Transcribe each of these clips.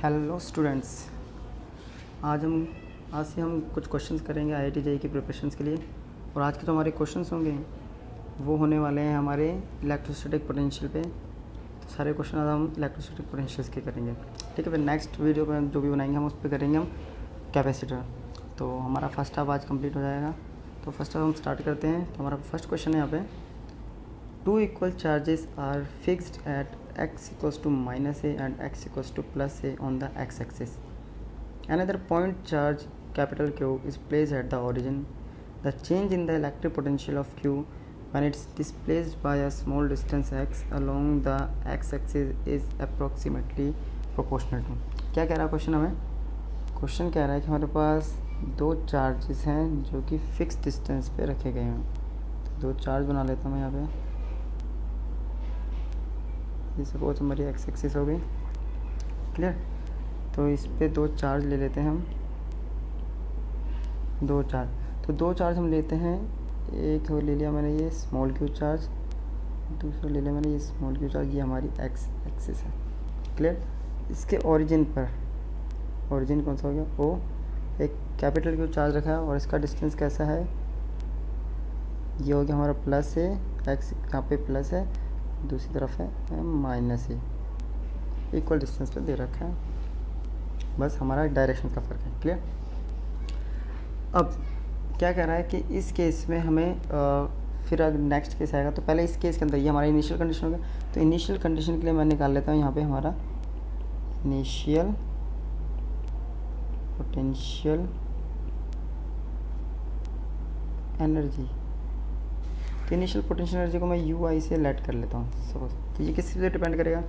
Hello students, आज से हम कुछ क्वेश्चंस करेंगे आईआईटी जेईई की प्रिपरेशंस के लिए। और आज के जो हमारे क्वेश्चंस होंगे वो होने वाले हैं हमारे इलेक्ट्रोस्टैटिक पोटेंशियल पे। तो सारे क्वेश्चन आज हम इलेक्ट्रोस्टैटिक पोटेंशियल्स के करेंगे, ठीक है। फिर नेक्स्ट वीडियो में जो भी बनाएंगे हम उस पर करेंगे हम कैपेसिटर। तो हमारा फर्स्ट हाफ आज कंप्लीट हो जाएगा। तो फर्स्ट हाफ हम स्टार्ट करते हैं। तो हमारा फर्स्ट क्वेश्चन है यहाँ पे, two equal charges are fixed at x equals to minus a and x equals to plus a on the x-axis. Another point charge capital Q is placed at the origin. The change in the electric potential of Q when it's displaced by a small distance x along the x-axis is approximately proportional to. क्या कह रहा है question हमें? Question कह रहा है कि हमारे पास दो चार्जेस हैं जो कि फिक्स डिस्टेंस पे रखे गए हैं। तो दो चार्ज बना लेता हूँ यहाँ पे। ये सपोज हमारी एक्स एक्सिस हो गई, क्लियर। तो इस पे दो चार्ज ले लेते हैं हम, दो चार्ज। तो दो चार्ज हम लेते हैं, एक ले लिया मैंने ये स्मॉल क्यू चार्ज, दूसरा ले लिया मैंने ये स्मॉल क्यू चार्ज। ये हमारी एक्स एक्सिस है, क्लियर। इसके ओरिजिन पर, ओरिजिन कौन सा हो गया? ओ। एक कैपिटल क्यू चार्ज रखा है और इसका डिस्टेंस कैसा है? ये हो गया हमारा प्लस है, एक्स यहाँ पे प्लस है, दूसरी तरफ है माइनस ए। इक्वल डिस्टेंस पे दे रखा है, बस हमारा डायरेक्शन का फ़र्क है, क्लियर। अब क्या कह रहा है कि इस केस में हमें फिर अगर नेक्स्ट केस आएगा तो पहले इस केस के अंदर ये हमारा इनिशियल कंडीशन हो गया। तो इनिशियल कंडीशन के लिए मैं निकाल लेता हूँ यहाँ पे हमारा इनिशियल पोटेंशियल एनर्जी। तो इनिशियल पोटेंशियल एनर्जी को मैं यू आई से लेट कर लेता हूँ सपोज। तो ये किस पे डिपेंड करेगा?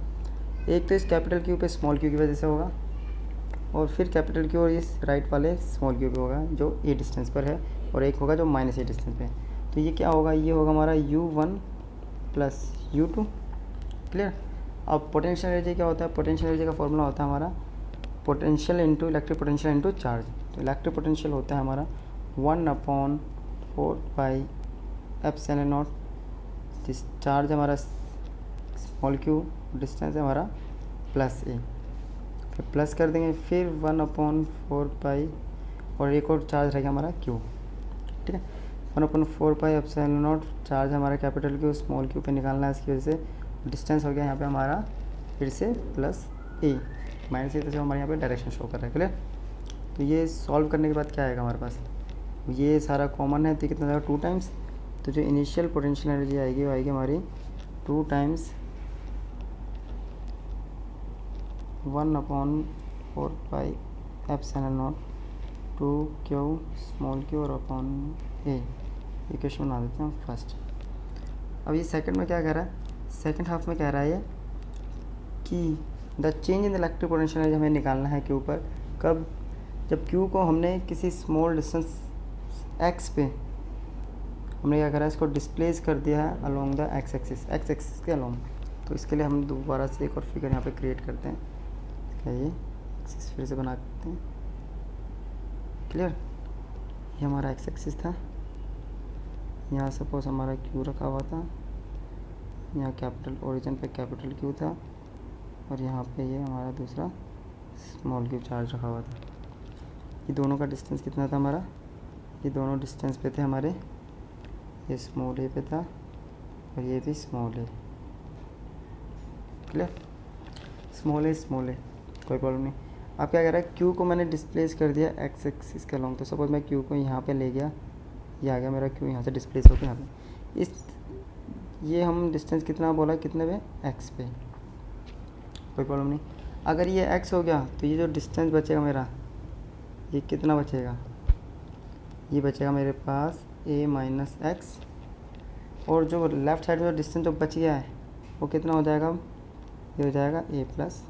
एक तो इस कैपिटल क्यू पे स्मॉल क्यू की वजह से होगा, और फिर कैपिटल क्यू और इस राइट वाले स्मॉल क्यू पे होगा जो ए डिस्टेंस पर है, और एक होगा जो माइनस ए डिस्टेंस पे है। तो ये क्या होगा? ये होगा हमारा u1 प्लस u2, क्लियर। अब पोटेंशियल एनर्जी क्या होता है? पोटेंशियल एनर्जी का फॉर्मूला होता है हमारा potential into electric potential into charge. तो इलेक्ट्रिक पोटेंशियल होता है हमारा 1/4 पाई एप्सिलॉन नॉट। चार्ज हमारा स्मॉल क्यू, डिस्टेंस है हमारा प्लस ए, फिर प्लस कर देंगे, फिर 1/4 पाई, और एक और चार्ज रहेगा हमारा क्यू, ठीक है। 1/4 पाई एप्सिलॉन नॉट। चार्ज हमारा कैपिटल क्यू स्मॉल क्यू पे निकालना है, इसकी वजह से डिस्टेंस हो गया यहाँ पे हमारा फिर से प्लस ए माइनस ए। तो हमारे यहाँ पे डायरेक्शन शो कर रहा है, क्लियर। तो ये सॉल्व करने के बाद क्या आएगा हमारे पास? ये सारा कॉमन है तो कितना जाएगा? 2 टाइम्स। तो जो इनिशियल पोटेंशियल एनर्जी आएगी वो आएगी हमारी 2 times 1/4 pi epsilon naught 2 Q small Q और अपॉन ए। इक्वेशन बना देते हैं फर्स्ट। अब ये सेकंड में क्या कह रहा है? सेकंड हाफ में कह रहा है ये कि the change in electric potential energy हमें निकालना है क्यू पर। कब? जब क्यू को हमने किसी स्मॉल डिस्टेंस एक्स पे हमने क्या करा है, इसको डिस्प्लेस कर दिया है अलोंग द एक्स एक्सिस के अलोंग। तो इसके लिए हम दोबारा से एक और फिगर यहाँ पे क्रिएट करते हैं। क्या ये एक्सिस फिर से बना करते हैं, क्लियर। ये हमारा एक्स एक्सिस था, यहाँ सपोज हमारा क्यू रखा हुआ था, यहाँ कैपिटल ओरिजिन पे कैपिटल क्यू था, और यहाँ पे ये हमारा दूसरा स्मॉल क्यू चार्ज रखा हुआ था। ये दोनों का डिस्टेंस कितना था हमारा? ये दोनों डिस्टेंस पे थे हमारे, ये स्मॉल ए पे था और ये भी स्मॉल ए, क्लियर। स्मॉल ए कोई प्रॉब्लम नहीं। अब क्या कह रहा है? क्यू को मैंने डिस्प्लेस कर दिया एक्स एक्सिस के अलोंग। तो सपोज मैं क्यू को यहाँ पे ले गया, ये आ गया मेरा क्यू, यहाँ से डिस्प्लेस होकर यहाँ पे ये हम डिस्टेंस कितना बोला, कितने पे? एक्स पे, कोई प्रॉब्लम नहीं। अगर ये एक्स हो गया तो ये जो डिस्टेंस बचेगा मेरा, ये कितना बचेगा? ये बचेगा मेरे पास a माइनस एक्स, और जो लेफ़्ट साइड में डिस्टेंस जो बच गया है वो कितना हो जाएगा? ये हो जाएगा a प्लस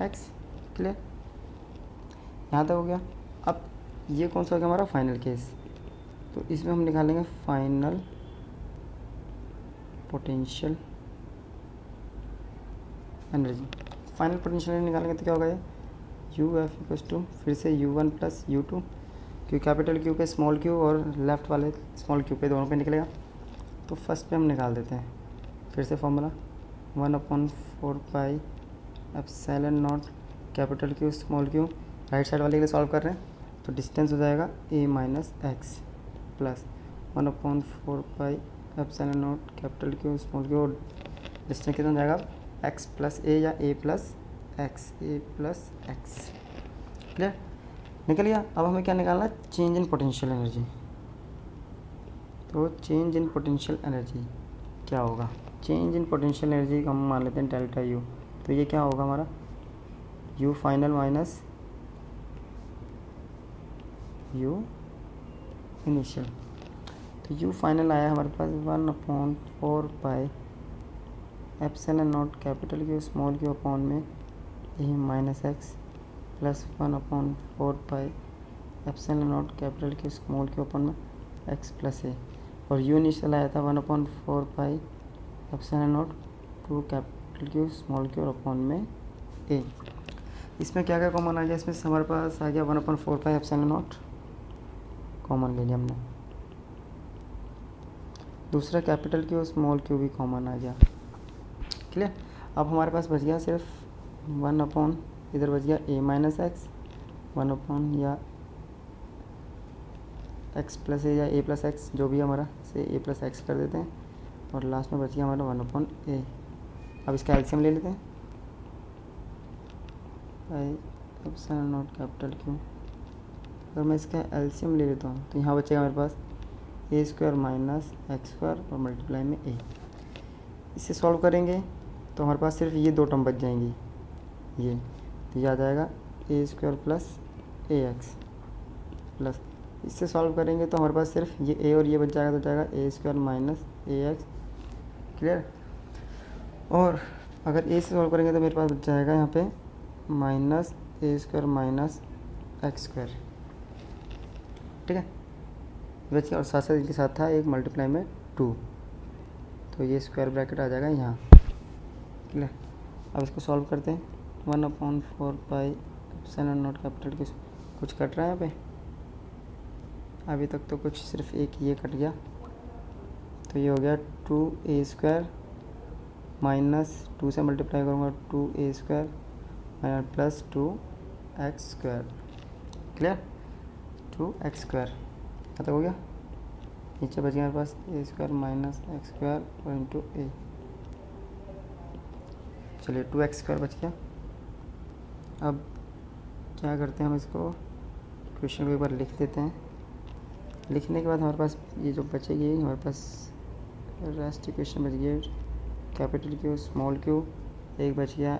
एक्स, क्लियर। यहाँ तक हो गया। अब ये कौन सा हो गया हमारा? Final case. तो इसमें हम निकालेंगे final potential energy. Final potential energy निकालेंगे तो क्या होगा? ये यू एफ इक्वल्स टू फिर से u1 प्लस u2, क्योंकि कैपिटल क्यू पे स्मॉल क्यू और लेफ़्ट वाले स्मॉल क्यू पे दोनों पे निकलेगा। तो फर्स्ट पे हम निकाल देते हैं फिर से formula 1/4 pi epsilon naught capital Q small Q, right side वाले के लिए सॉल्व कर रहे हैं तो डिस्टेंस हो जाएगा A minus X plus 1/4 epsilon naught capital Q small Q, distance कितना हो जाएगा एक्स प्लस ए या A plus X, A plus X. Clear, निकल गया। अब हमें क्या निकालना है, चेंज इन पोटेंशियल एनर्जी। तो चेंज इन पोटेंशियल एनर्जी क्या होगा, चेंज इन पोटेंशियल एनर्जी हम मान लेते हैं डेल्टा यू। तो ये क्या होगा हमारा U final minus U initial. तो यू फाइनल आया हमारे पास 1/4 epsilon naught capital Q small Q upon में A minus X plus 1/4 epsilon naught capital Q small Q upon में एक्स प्लस ए, और यू इनिशियल आया था 1/4 epsilon naught 2 capital Q small Q upon में A. इसमें क्या क्या common आ गया, इसमें से हमारे पास आ गया 1/4 एप्सिलॉन नॉट कॉमन ले लिया हमने, दूसरा कैपिटल क्यू स्मॉल क्यू भी कॉमन आ गया। क्लियर, अब हमारे पास बच गया सिर्फ 1 इधर बच गया ए माइनस एक्स 1 या एक्स प्लस ए या ए प्लस एक्स, जो भी हमारा से ए प्लस एक्स कर देते हैं, और लास्ट में बच गया हमारा 1/a। अब इसका एलसीएम ले लेते हैं, एप्सिलॉन नॉट कैपिटल क्यू, अगर मैं इसका एलसीएम ले लेता हूँ तो यहाँ बचेगा मेरे पास ए स्क्वायर माइनस एक्स स्क्वायर और मल्टीप्लाई में ए। इसे सॉल्व करेंगे तो हमारे पास सिर्फ ये दो टर्म बच जाएंगी, ये तो ये आ जाएगा ए स्क्वायर प्लस ए एक्स प्लस, इससे सॉल्व करेंगे तो हमारे पास सिर्फ ये ए और ये बच जाएगा, तो जाएगा ए स्क्वायर माइनस ए एक्स। क्लियर, और अगर ए से सॉल्व करेंगे तो मेरे पास बच जाएगा यहाँ पे माइनस ए स्क्वायर माइनस एक्स स्क्वायर। ठीक है, बच गया, और साथ साथ इनके साथ था एक मल्टीप्लाई में 2, तो ये स्क्वायर ब्रैकेट आ जाएगा यहाँ। क्लियर, अब इसको सॉल्व करते हैं। 1/4 एप्सिलॉन नॉट कैपिटल के कुछ कट रहा है यहाँ पे, अभी तक तो कुछ सिर्फ एक ये कट गया, तो ये हो गया 2a स्क्वायर माइनस 2 से मल्टीप्लाई करूँगा 2a square minus plus 2x square. Clear, 2x square खत्म हो गया, नीचे बच गया मेरे पास ए स्क्वायर माइनस एक्स स्क्वायर और इंटू ए। चलिए 2x स्क्वायर बच गया। अब क्या करते हैं, हम इसको क्वेश्चन को एक बार लिख देते हैं। लिखने के बाद हमारे पास ये जो बचेगी, हमारे पास रेस्ट इक्वेशन बच गई कैपिटल क्यू स्मॉल क्यू, एक बच गया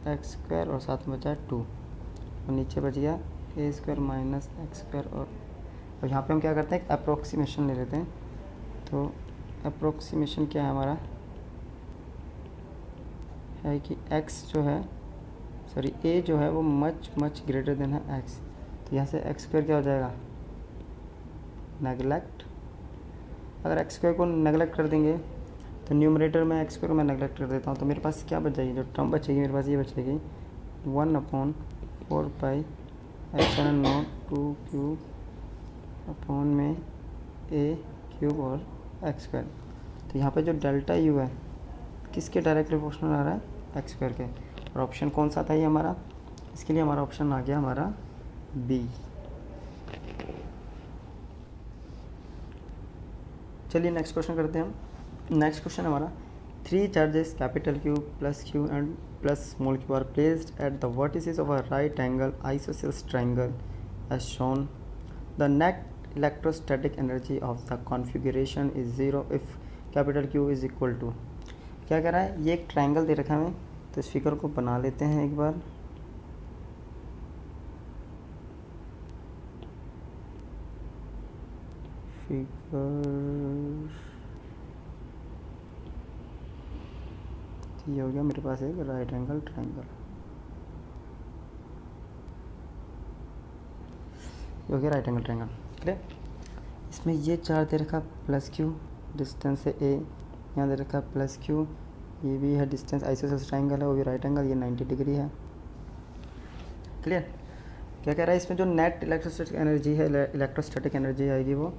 एक्स स्क्वायर और साथ में बचा 2, और नीचे बच गया ए स्क्वायर माइनस एक्स स्क्वायर। और यहाँ पे हम क्या करते हैं, अप्रोक्सीमेशन ले लेते हैं। तो अप्रोक्सीमेशन क्या है हमारा, है कि x जो है सॉरी a जो है वो मच ग्रेटर देन है x, तो यहाँ से एक्स स्क्वायर क्या हो जाएगा नेगलेक्ट। अगर एक्स स्क्वायर को नेगलेक्ट कर देंगे तो न्यूमरेटर में एक्स स्क्वायर को मैं नेगलेक्ट कर देता हूँ, तो मेरे पास क्या बच जाएगी, जो टर्म बचेगी मेरे पास ये बचेगी 1/4 एप्सिलॉन नॉट 2 अपॉन में a क्यूब और एक्स स्क्वायर। तो यहाँ पे जो डेल्टा यू है किसके डायरेक्ट प्रोपोर्शनल आ रहा है, एक्स स्क्वायर के, और ऑप्शन कौन सा था ये हमारा, इसके लिए हमारा ऑप्शन आ गया हमारा बी। चलिए नेक्स्ट क्वेश्चन करते हैं हम। नेक्स्ट क्वेश्चन हमारा 3 charges capital Q plus Q and plus small Q are placed at the vertices of a right angle isosceles triangle as shown. The net electrostatic energy of the configuration is 0 if capital Q is equal to. क्या कह रहा है, ये एक triangle दे रखा है हमें, तो इस फिगर को बना लेते हैं एक बार। फिगर ये हो गया मेरे पास एक राइट एंगल ट्रायंगल, ये हो गया राइट एंगल ट्रायंगल। क्लियर, इसमें ये चार दे रखा प्लस क्यू, डिस्टेंस है ए, यहाँ दे रखा प्लस क्यू, ये भी है डिस्टेंस, आइसोसेलेस ट्रायंगल है वो भी राइट एंगल, ये 90 डिग्री है। क्लियर, क्या कह रहा है, इसमें जो नेट इलेक्ट्रोस्टैटिक एनर्जी आएगी वो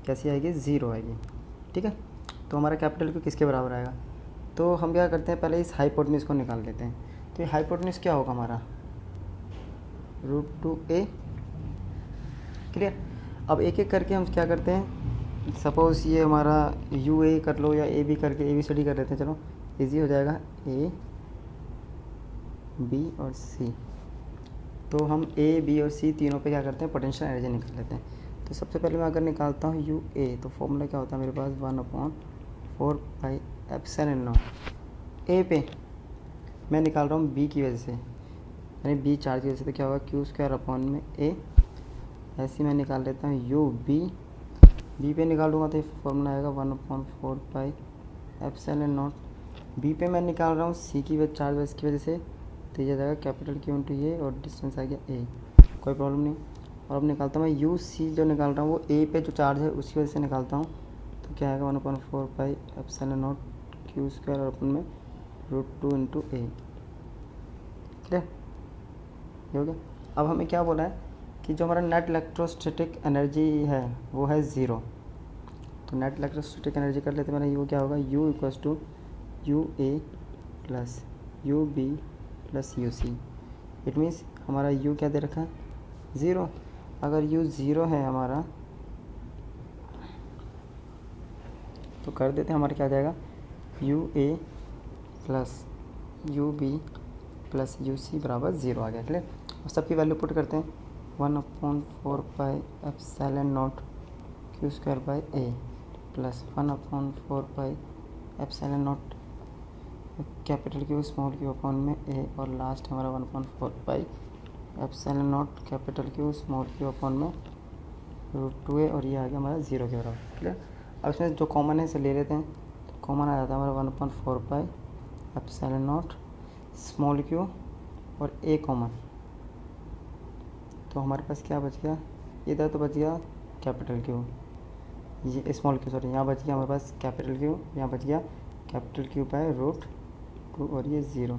कैसी आएगी, 0 आएगी। ठीक है, तो हमारा कैपिटल क्यू किसके बराबर आएगा, तो हम क्या करते हैं पहले इस हाइपोटेन्यूज को निकाल लेते हैं। तो ये हाइपोटेन्यूज क्या होगा हमारा, √2a। क्लियर। अब एक एक करके हम क्या करते हैं, सपोज ये हमारा यू ए कर लो या ए बी करके ए बी स्टडी कर लेते हैं, चलो इजी हो जाएगा, ए बी और सी। तो हम ए बी और सी तीनों पे क्या करते हैं, पोटेंशियल एनर्जी निकाल लेते हैं। तो सबसे पहले मैं अगर निकालता हूँ यू ए, तो फॉर्मूला क्या होता है मेरे पास, 1/4πε0। ए पे मैं निकाल रहा हूँ बी की वजह से, यानी बी चार्ज की वजह से, तो क्या होगा Q² में ए। ऐसे मैं निकाल लेता हूँ यू बी, बी पे निकालूंगा तो ये फॉर्मूला आएगा 1/4πε0। बी पे मैं निकाल रहा हूँ सी की वजह, चार्ज वजह की वजह से, तो ये जाएगा कैपिटल Q इंटू ये, और डिस्टेंस आ गया ए, कोई प्रॉब्लम नहीं। और अब निकालता हूँ मैं यू सी, जो निकाल रहा हूँ वो ए पे जो चार्ज है उसकी वजह से निकालता हूँ, तो क्या आएगा 1/4πε0 Q² और अपन में √2 इंटू ए। क्लियर, ये हो गया। अब हमें क्या बोला है कि जो हमारा नेट इलेक्ट्रोस्टैटिक एनर्जी है वो है 0। तो नेट इलेक्ट्रोस्टैटिक एनर्जी कर लेते हैं, मेरा यू क्या होगा, U equals to U A plus U B plus U C. It means हमारा U क्या दे रखा है, 0। अगर U 0 है हमारा, तो कर देते हैं, हमारा क्या आ जाएगा, U A plus U B plus U C बराबर 0 आ गया। क्लियर। और सबकी वैल्यू पुट करते हैं, 1/4πε0 Q² A plus 1/4πε0 capital Q small Q upon में ए, और लास्ट हमारा 1/4πε0 capital Q small Q upon में √2a, और ये आ गया हमारा 0 के बराबर। क्लियर। अब इसमें जो कॉमन है इसे ले लेते हैं, तो कॉमन आ जाता है हमारा 1/4πε0 स्मॉल Q और a कॉमन, तो हमारे पास क्या बच गया, इधर तो बच गया कैपिटल Q, ये स्मॉल Q, सॉरी, यहाँ बच गया हमारे पास कैपिटल Q, यहाँ बच गया कैपिटल Q बाय √2, और ये 0।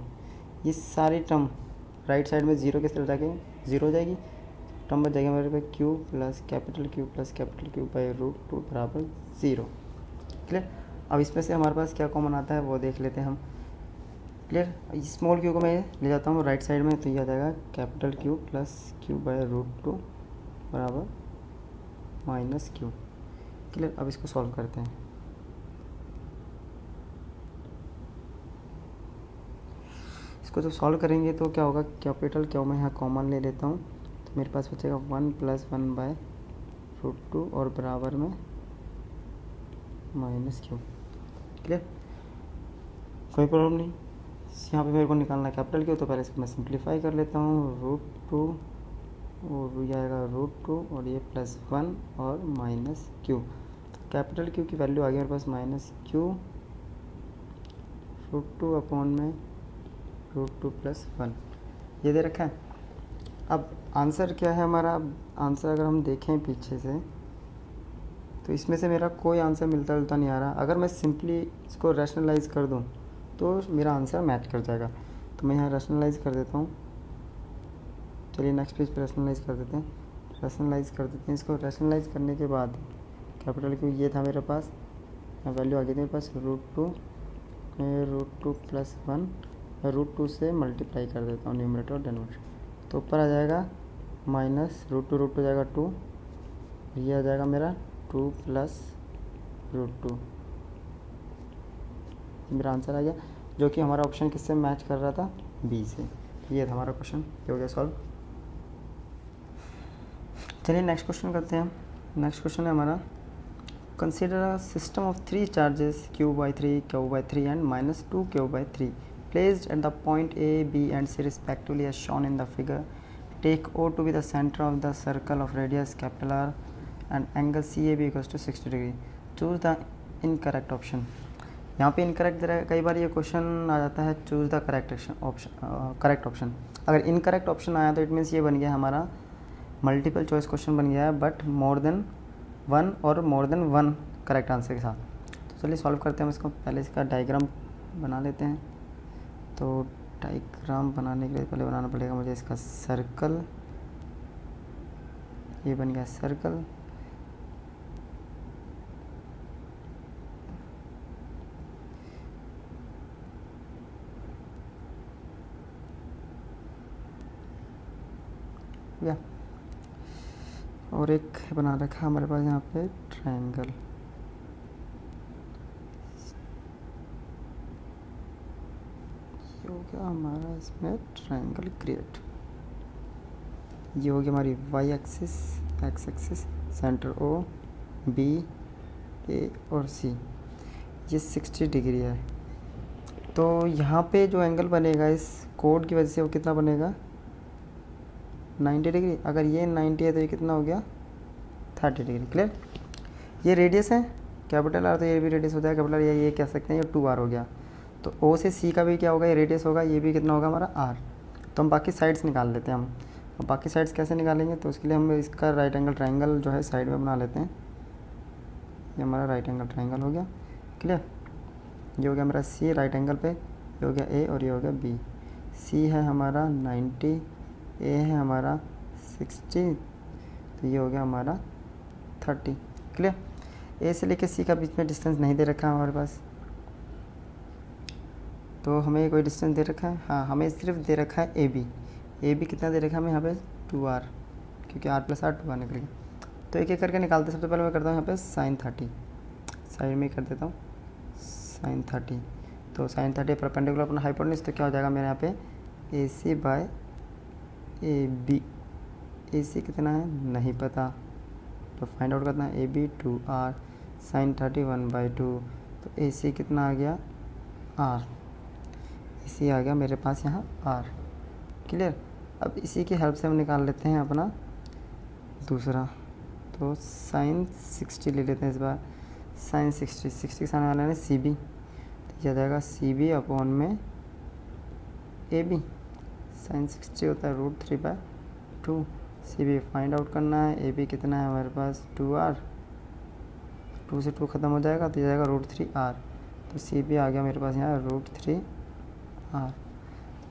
ये सारी टर्म राइट साइड में 0 के तरफ जाके 0 हो जाएगी, टर्म बच जाएगी हमारे पास Q plus capital Q by √2 बराबर 0। क्लियर। अब इसमें से हमारे पास क्या कॉमन आता है वो देख लेते हैं हम। क्लियर। स्मॉल Q को मैं ले जाता हूँ राइट साइड में, तो ये आ जाएगा capital Q plus Q by √2 बराबर -Q। क्लियर। अब इसको सॉल्व करते हैं। इसको जब सॉल्व करेंगे तो क्या होगा, कैपिटल Q मैं यहाँ कॉमन ले लेता हूँ, तो मेरे पास बचेगा 1 + 1/√2 और बराबर में -Q। क्लियर, कोई प्रॉब्लम नहीं। यहाँ पे मेरे को निकालना है कैपिटल Q, तो पहले इसको मैं सिंप्लीफाई कर लेता हूँ, √2 और ये आएगा √2 और ये +1 और -Q। कैपिटल Q की वैल्यू आ गई मेरे पास -Q, √2 अपॉन में √2 + 1, ये दे रखा है। अब आंसर क्या है हमारा, आंसर अगर हम देखें पीछे से तो इसमें से मेरा कोई आंसर मिलता जुलता नहीं आ रहा। अगर मैं सिंपली इसको रैशनलाइज़ कर दूं तो मेरा आंसर मैच कर जाएगा, तो मैं यहाँ रैशनलाइज़ कर देता हूँ। चलिए नेक्स्ट पेज पे रैशनलाइज़ कर देते हैं, इसको रैशनलाइज़ करने के बाद कैपिटल Q ये था मेरे पास, वैल्यू आ गई थी मेरे पास √2 + 1, √2 से मल्टीप्लाई कर देता हूँ न्यूमरेटर और डिनोमिनेटर, तो ऊपर आ जाएगा -√2 जाएगा 2, ये आ जाएगा मेरा 2 + √2, मेरा आंसर आ गया, जो कि हमारा ऑप्शन किससे मैच कर रहा था, बी से। ये था हमारा क्वेश्चन, ये हो गया सॉल्व। चलिए नेक्स्ट क्वेश्चन करते हैं। नेक्स्ट क्वेश्चन है हमारा, consider a system of 3 charges Q/3, Q/3 and -2 Q/3 placed at the point A, B and C respectively as shown in the figure. Take O to be the center of the circle of radius R and angle CAB equals to 60 degree. Choose the incorrect option. यहाँ पे incorrect दे रहा है, कई बार ये question आ जाता है choose the correct option. अगर incorrect option आया तो इट मीन्स ये बन गया हमारा मल्टीपल चॉइस क्वेश्चन बन गया है, but more than one correct answer के साथ। तो चलिए सॉल्व करते हैं हम इसको। पहले इसका डायग्राम बना लेते हैं। तो डायग्राम बनाने के लिए पहले बनाना पड़ेगा मुझे इसका सर्कल, ये बन गया सर्कल। गया। और एक बना रखा हमारे पास यहाँ पे ट्रायंगल, ये हो गया हमारा इसमें ट्रायंगल क्रिएट। ये हो गया हमारी Y axis, X axis, centre O, B, A और सी, ये 60 डिग्री है। तो यहाँ पे जो एंगल बनेगा इस कोड की वजह से वो कितना बनेगा, 90 डिग्री। अगर ये 90 है तो ये कितना हो गया, 30 डिग्री। क्लियर। ये रेडियस है कैपिटल आर, तो ये भी रेडियस हो जाएगा कैपिटल, ये कह सकते हैं ये 2r हो गया। तो ओ से सी का भी क्या होगा, ये रेडियस होगा, ये भी कितना होगा हमारा r। तो हम बाकी साइड्स निकाल लेते हैं हम। और बाकी साइड्स कैसे निकालेंगे, तो उसके लिए हम इसका राइट एंगल ट्रायंगल जो है साइड में बना लेते हैं। ये हमारा राइट एंगल ट्रायंगल हो गया। क्लियर। ये हो गया हमारा सी राइट एंगल पे, ये हो गया ए और ये हो गया बी। सी है हमारा 90, ए है हमारा 60, तो ये हो गया हमारा 30। क्लियर। ए से लेके सी का बीच में डिस्टेंस नहीं दे रखा है हमारे पास, तो हमें कोई डिस्टेंस दे रखा है, हाँ हमें सिर्फ दे रखा है ए बी। ए बी कितना दे रखा है हमें यहाँ पे 2r, क्योंकि r + r 2r निकल गया। तो एक एक करके निकालते हैं। सबसे पहले मैं करता हूँ यहाँ पे sin 30, साइड में कर देता हूँ sin 30। तो sin 30 परपेंडिकुलर अपना हाइपोटेन्यूज, तो क्या हो जाएगा मेरे यहाँ पे AC बाय AB। AC कितना है नहीं पता, तो फाइंड आउट करना है। AB 2r, sin 30 1/2, तो AC कितना आ गया r। AC आ गया मेरे पास यहाँ r। क्लियर। अब इसी की हेल्प से हम निकाल लेते हैं अपना दूसरा, तो sin 60 ले लेते हैं इस बार। sin 60 सामने वाला है CB, तो यह आ जाएगा CB अपॉन में AB। sin 60 होता है √3/2। CB फाइंड आउट करना है। AB कितना है हमारे पास 2r, 2 से 2 ख़त्म हो जाएगा, तो यह जाएगा √3r। तो CB आ गया मेरे पास यहाँ √3r,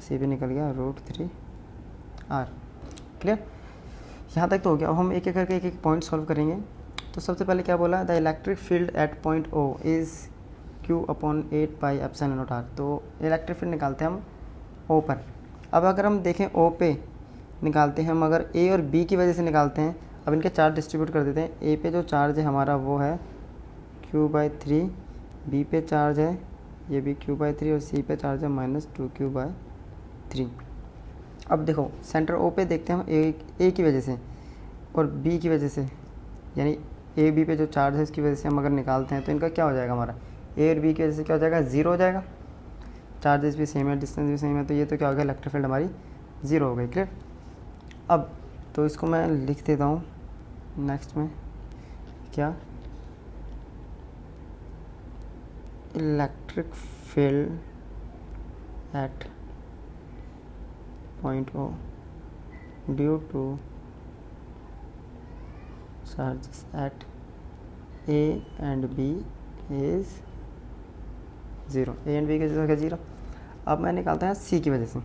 CB निकल गया √3r। क्लियर। यहाँ तक तो हो गया। अब हम एक एक करके एक पॉइंट सॉल्व करेंगे। तो सबसे पहले क्या बोला, the electric field at point O is Q/8πε0r। तो इलेक्ट्रिक फील्ड निकालते हैं हम O पर। अब अगर हम देखें O पे निकालते हैं हम, अगर A और B की वजह से निकालते हैं। अब इनके चार्ज डिस्ट्रीब्यूट कर देते हैं। A पे जो चार्ज है हमारा वो है Q/3, B पे चार्ज है ये भी Q/3 और C पे चार्ज है -2Q/3। अब देखो सेंटर O पे देखते हैं हम A की वजह से और B की वजह से, यानी A B पे जो चार्ज है उसकी वजह से हम अगर निकालते हैं तो इनका क्या हो जाएगा, हमारा A और B की वजह से क्या हो जाएगा, 0 हो जाएगा। चार्जेस भी सेम है, डिस्टेंस भी सेम है, तो ये तो क्या हो गया, इलेक्ट्रिक फील्ड हमारी 0 हो गई। क्लियर। अब तो इसको मैं लिख देता हूँ नेक्स्ट में क्या, electric field at point O due to charges at A and B is 0। A and B की वजह से 0। अब मैं निकालता है C की वजह से।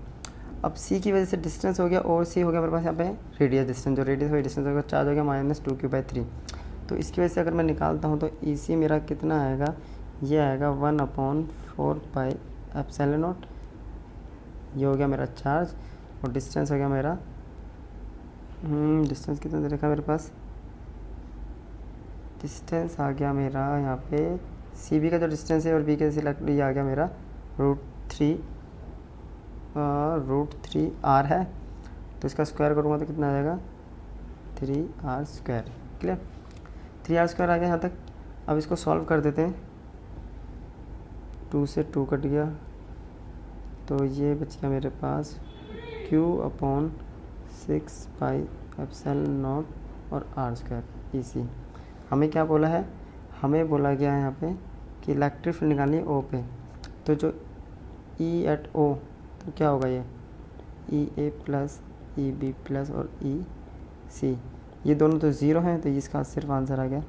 अब C की वजह से डिस्टेंस हो गया और C हो गया मेरे पास यहाँ पे रेडियस डिस्टेंस, जो रेडियस हुई डिस्टेंस होगा, चार्ज हो गया -2Q/3। तो इसकी वजह से अगर मैं निकालता हूँ तो EC मेरा कितना आएगा, ये आएगा 1/4πε0। ये हो गया मेरा चार्ज और डिस्टेंस हो गया मेरा डिस्टेंस कितना दे रखा है मेरे पास, डिस्टेंस आ गया मेरा यहाँ पे CB का जो डिस्टेंस है और B के सिलेक्ट, ये आ गया मेरा √3r है। तो इसका स्क्वायर करूँगा तो कितना आ जाएगा 3r²। क्लियर। 3r² आ गया यहाँ तक। अब इसको सॉल्व कर देते हैं। 2 से 2 कट गया, तो ये बच गया मेरे पास Q/6πε0 और r² EC। हमें क्या बोला है, हमें बोला गया है यहाँ पे कि इलेक्ट्रिक फील्ड निकालनी है O पे। तो जो E एट O, तो क्या होगा ये EA प्लस EB प्लस और EC, ये दोनों तो 0 हैं, तो इसका सिर्फ आंसर आ गया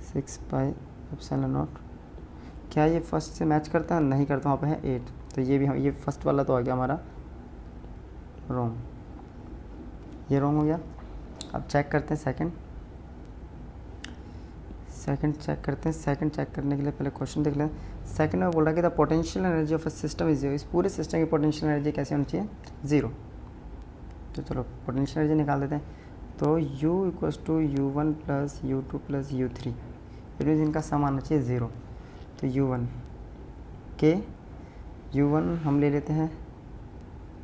6πε0। क्या ये फर्स्ट से मैच करता है, नहीं करता, वहाँ पे है 8। तो ये भी हम, ये फर्स्ट वाला तो आ गया हमारा रॉन्ग, ये रॉन्ग हो गया। अब चेक करते हैं सेकंड चेक करते हैं। सेकंड चेक करने के लिए पहले क्वेश्चन देख लें। सेकंड में बोल रहा है कि the potential energy of a system is 0। इस पूरे सिस्टम की पोटेंशियल एनर्जी कैसे होनी चाहिए, 0। तो चलो पोटेंशियल एनर्जी निकाल देते हैं। तो u equals to u1 plus u2 plus u3, it means इनका सम आना चाहिए 0। तो u1 के u1 हम ले लेते हैं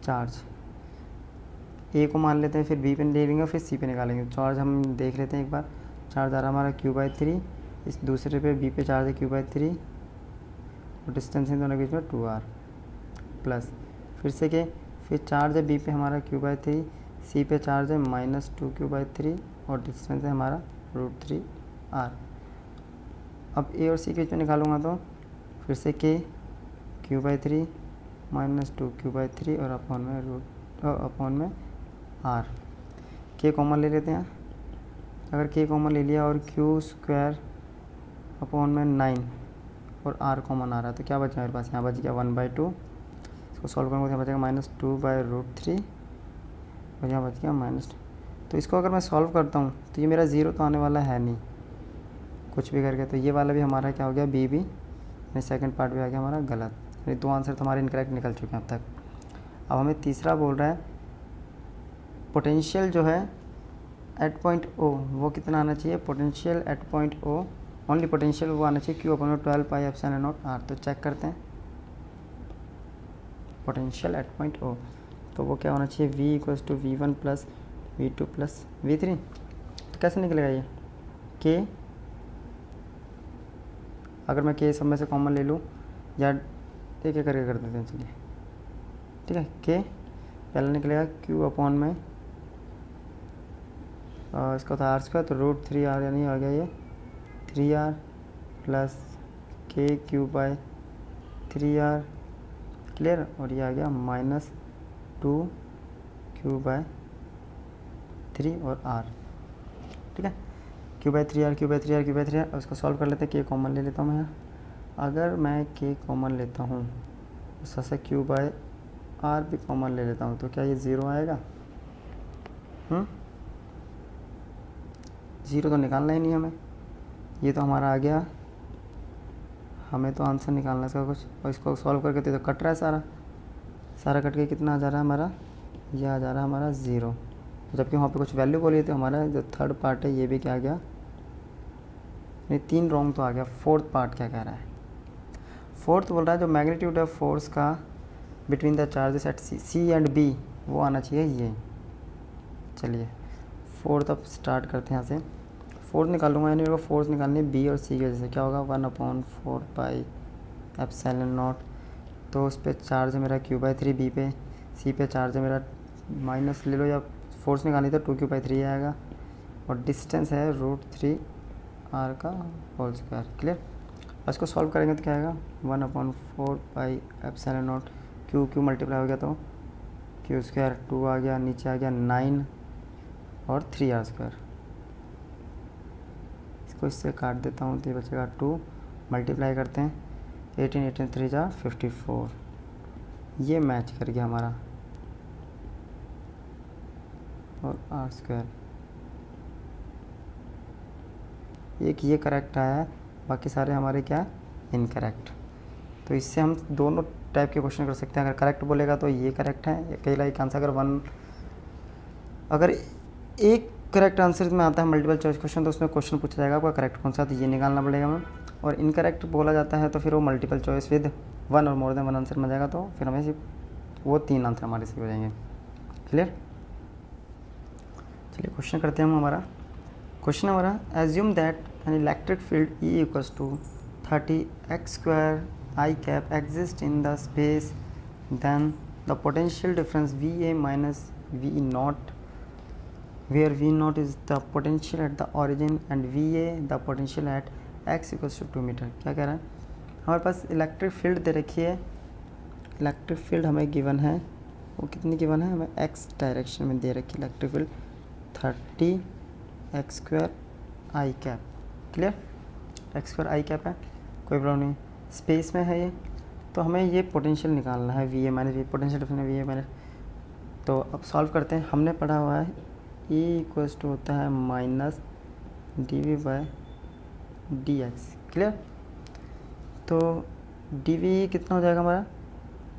चार्ज, ए को मान लेते हैं, फिर बी पे ले लेंगे, फिर सी पे निकालेंगे। चार्ज हम देख लेते हैं एक बार, चार्ज आ रहा हमारा q/3, इस दूसरे पे बी पे चार्ज है q/3 और डिस्टेंस है दोनों के बीच में 2r प्लस फिर से के फिर चार्ज है बी पे हमारा q/3, सी पे चार्ज है -2q/3 और डिस्टेंस है हमारा √3r। अब ए और सी के बीच में निकालूंगा तो फिर से के q/3 -2q/3 और अपॉन में r। के कॉमन ले लेते हैं, अगर के कॉमन ले लिया और q² अपॉन में 9 और r कॉमन आ रहा है तो क्या बचा मेरे पास, यहाँ बच गया 1/2। इसको सॉल्व करूँगा तो यहाँ बचेगा -2/√3 और यहाँ बच गया -2। तो इसको अगर मैं सॉल्व करता हूँ तो ये मेरा 0 तो आने वाला है नहीं कुछ भी करके, तो ये वाला भी हमारा क्या हो गया, बी भी यानी सेकंड पार्ट भी आ गया हमारा गलत। यानी 2 आंसर तो हमारे इनकरेक्ट निकल चुके हैं अब तक। अब हमें तीसरा बोल रहा है पोटेंशियल जो है एट पॉइंट ओ वो कितना आना चाहिए, potential at point O, only potential वो आना चाहिए Q/12πε0r। तो चेक करते हैं पोटेंशियल एट पॉइंट ओ, तो वो क्या होना चाहिए, V equals to V1 plus V2 plus V3। तो कैसे निकलेगा ये, K अगर मैं K सब में से कॉमन ले लूँ या एक करके कर देते हैं, चलिए ठीक है। K पहले निकलेगा Q अपॉन में इसका था r² तो √3r यानी आ गया ये 3r प्लस KQ/3r, क्लियर। और ये आ गया -2q/3 और r, ठीक है। q/3r और इसको सॉल्व कर लेते हैं। k कॉमन ले लेता हूँ मैं यहाँ, अगर मैं k कॉमन लेता हूँ तो से q/r भी कॉमन ले लेता हूँ तो क्या ये 0 आएगा, 0 तो निकालना ही नहीं हमें, ये तो हमारा आ गया, हमें तो आंसर निकालना है इसका कुछ। और इसको सॉल्व करके तो कट रहा है सारा कट के कितना आ जा रहा है हमारा, ये आ जा रहा है हमारा 0। जबकि वहाँ पे कुछ वैल्यू बोली तो हमारा जो थर्ड पार्ट है ये भी क्या आ गया, नहीं 3 रॉन्ग तो आ गया। फोर्थ पार्ट क्या कह रहा है, फोर्थ बोल रहा है जो मैग्नीट्यूड ऑफ फोर्स का between the charges at C and B वो आना चाहिए ये। चलिए फोर्थ अब स्टार्ट करते हैं यहाँ से, फोर्थ निकालूंगा, यानी मेरे को फोर्स निकालनी है बी और सी की वजह से। क्या होगा 1/4πε0। तो उस पर चार्ज है मेरा q/3 बी पे, सी पे चार्ज है मेरा माइनस ले लो या फोर्स निकालनी तो 2q/3 आएगा और डिस्टेंस है √3r का होल स्क्वायर, क्लियर। और इसको सॉल्व करेंगे तो क्या आएगा 1/4πε0 q मल्टीप्लाई हो गया तो q² 2 आ गया, नीचे आ गया 9 और 3r²। इसको इससे काट देता हूँ तो ये बचेगा 2, मल्टीप्लाई करते हैं 18 3 जा 54, ये मैच कर गया हमारा और r²। एक ये करेक्ट आया है, बाकी सारे हमारे क्या इनकरेक्ट। तो इससे हम दोनों टाइप के क्वेश्चन कर सकते हैं। अगर करेक्ट बोलेगा तो ये करेक्ट है, अकेला एक आंसर। अगर एक करेक्ट आंसर में आता है मल्टीपल चॉइस क्वेश्चन तो उसमें क्वेश्चन पूछा जाएगा आपका करेक्ट कौन सा, तो ये निकालना पड़ेगा हमें। और इनकरेक्ट बोला जाता है तो फिर वो मल्टीपल चॉइस विद 1 और मोर देन 1 आंसर मिल जाएगा, तो फिर हमें सिर्फ वो 3 आंसर हमारे सही हो जाएंगे, क्लियर। चलिए क्वेश्चन करते हैं हम हमारा। क्वेश्चन हमारा assume that an electric field E equals to 30x² I cap exist in the space, then the potential difference VA minus VE naught, where V naught is the potential at the origin and VA the potential at x equals to 2 metre. क्या कह रहा है, हमारे पास electric field दे रखी है, electric field हमें given है, वो कितनी गिवन है हमें x डायरेक्शन में दे रखी electric field 30x² I cap, clear. x² I cap है, कोई प्रॉब्लम नहीं, स्पेस में है ये, तो हमें ये पोटेंशियल निकालना है VA minus V, potential difference है VA माइनस। तो अब सॉल्व करते हैं। हमने पढ़ा हुआ है E इक्वल्स टू होता है माइनस dV/dx, क्लियर। तो dV कितना हो जाएगा हमारा,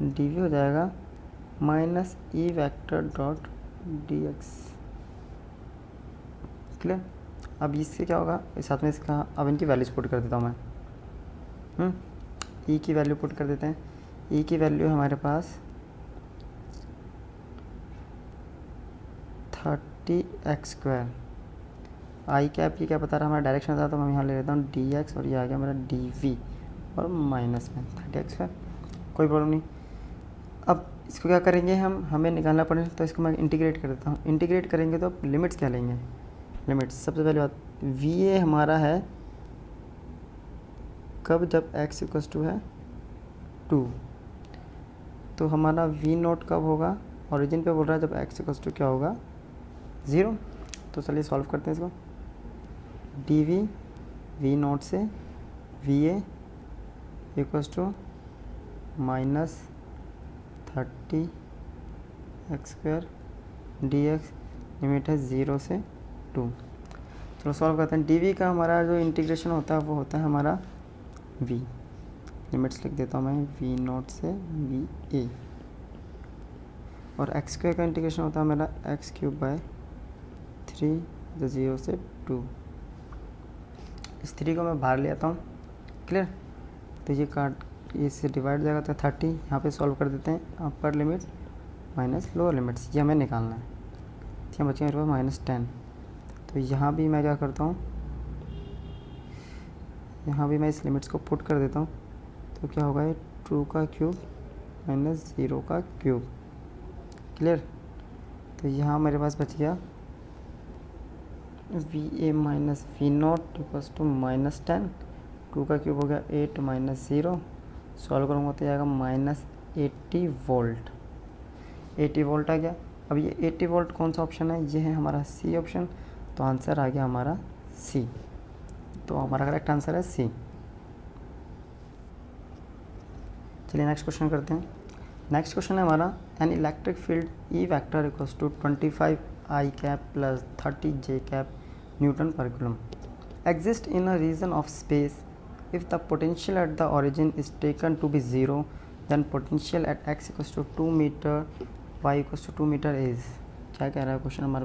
dV हो जाएगा minus E vector dot dx, clear. अब इससे क्या होगा, इस साथ में इसका, अब इनकी वैल्यूज पुट कर देता हूँ मैं। ई की वैल्यू पुट कर देते हैं। ई की वैल्यू हमारे पास 30x²। आई कैप ये क्या बता रहा है, हमारा डायरेक्शन था, तो मैं यहाँ ले लेता हूँ dx, और ये आ गया मेरा dv, और माइनस में 30x², कोई प्रॉब्लम नहीं। अब इसको क्या करेंगे हमें निकालना पड़ेगा, तो इसको मैं इंटीग्रेट कर देता हूँ। इंटीग्रेट करेंगे तो लिमिट्स क्या लेंगे, लिमिट्स सबसे पहले बात, va हमारा है कब, जब x = 2, तो हमारा v0 कब होगा, ओरिजिन पे बोल रहा है जब x = क्या होगा, 0। तो चलिए सॉल्व करते हैं इसको। dv v0 से va = -30x² dx, लिमिट है 0 से 2। चलो सॉल्व करते हैं। dv का हमारा जो इंटीग्रेशन होता है वो होता है हमारा v, लिमिट्स लिख देता हूँ मैं, v0 से va, और x² का इंटीग्रेशन होता है मेरा x³/3, 0 से 2। इस 3 को मैं बाहर ले आता हूँ, क्लियर। तो ये काट, इससे डिवाइड जाएगा तो 30, यहाँ पे सॉल्व कर देते हैं। Upper limit minus lower limits, ये हमें निकालना है। यहाँ बचे मेरे पास -10, तो यहाँ भी मैं क्या करता हूँ, यहाँ भी मैं इस लिमिट्स को पुट कर देता हूँ। तो क्या होगा, ये 2 का क्यूब माइनस 0 का क्यूब, क्लियर। तो यहाँ मेरे पास बच गया va माइनस v0 = -10, 2 का क्यूब हो गया 8 माइनस 0, सॉल्व करूँगा तो आएगा -80 वोल्ट। 80 वोल्ट आ गया। अब ये 80 वोल्ट कौन सा ऑप्शन है, ये है हमारा सी ऑप्शन, तो आंसर आ गया हमारा सी। तो हमारा करेक्ट आंसर है सी। चलिए नेक्स्ट क्वेश्चन करते हैं। नेक्स्ट क्वेश्चन है हमारा, an electric field E vector = 25 I cap plus 30 J cap Newton per coulomb exist in a region of space. If the potential at the origin is taken to be 0, then potential at x = 2 meter, y = 2 meter is। क्या कह रहा है question, हमारे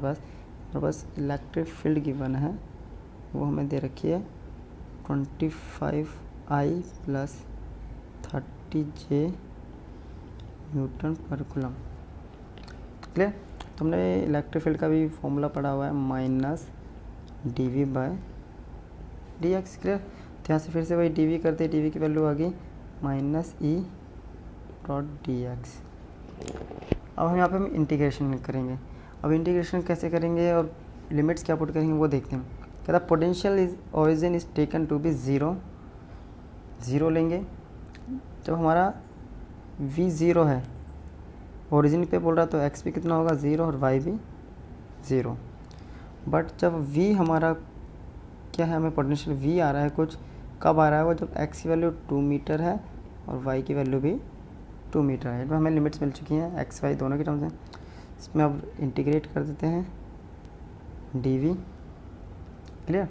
पास electric field given है, वो हमें दे रखी है 25I + 30 J न्यूटन पर कूलम, क्लियर। तुमने इलेक्ट्रिक फील्ड का भी फॉर्मूला पढ़ा हुआ है, -dv/dx, क्लियर। तो यहाँ से फिर से वही dv करते, dv की वैल्यू आ गई -e.dx। अब हम यहाँ पे इंटीग्रेशन करेंगे। अब इंटीग्रेशन कैसे करेंगे और लिमिट्स क्या पुट करेंगे वो देखते हैं। कहता potential is origin is taken to be 0 लेंगे। जब हमारा v 0 है, ओरिजिन पे बोल रहा तो x भी कितना होगा 0 और y भी 0। बट जब v हमारा क्या है, हमें पोटेंशियल v आ रहा है कुछ, कब आ रहा है वो, जब x की वैल्यू 2 मीटर है और y की वैल्यू भी 2 मीटर है। इसमें हमें लिमिट्स मिल चुकी हैं x y दोनों की टर्म्स हैं। इसमें अब इंटीग्रेट कर देते हैं dv, क्लियर,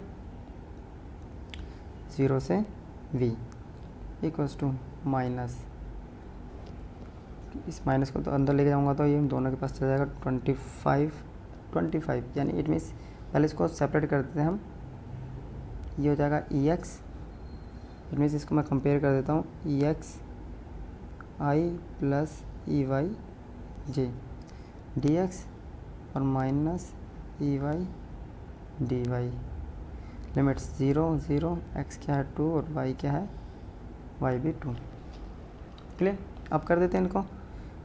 0 से v = माइनस, इस माइनस को तो अंदर लेके जाऊंगा तो ये दोनों के पास चला जाएगा 25, यानी इट मीन्स पहले इसको सेपरेट कर देते हैं हम, ये हो जाएगा ex, इट मीन्स इसको मैं कंपेयर कर देता हूँ ex i + ey j dx और minus ey dy, limits 0 0, x क्या है 2 और y क्या है, y भी 2, क्लियर। अब कर देते हैं इनको।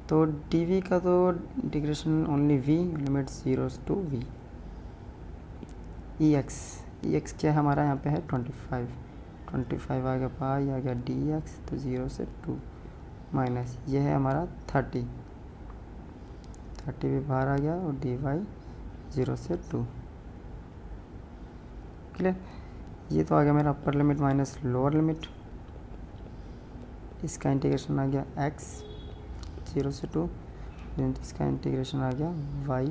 तो dv का तो integration only v, limit 0 to v। ex क्या है हमारा यहाँ पे है 25 आ गया, पाई आ गया dx, तो 0 से 2 माइनस, ये है हमारा 30 भी बाहर आ गया, और dy 0 से 2, क्लियर। ये तो आ गया मेरा upper limit minus lower limit. इसका इंटीग्रेशन आ गया x 0 से 2, इसका इंटीग्रेशन आ गया y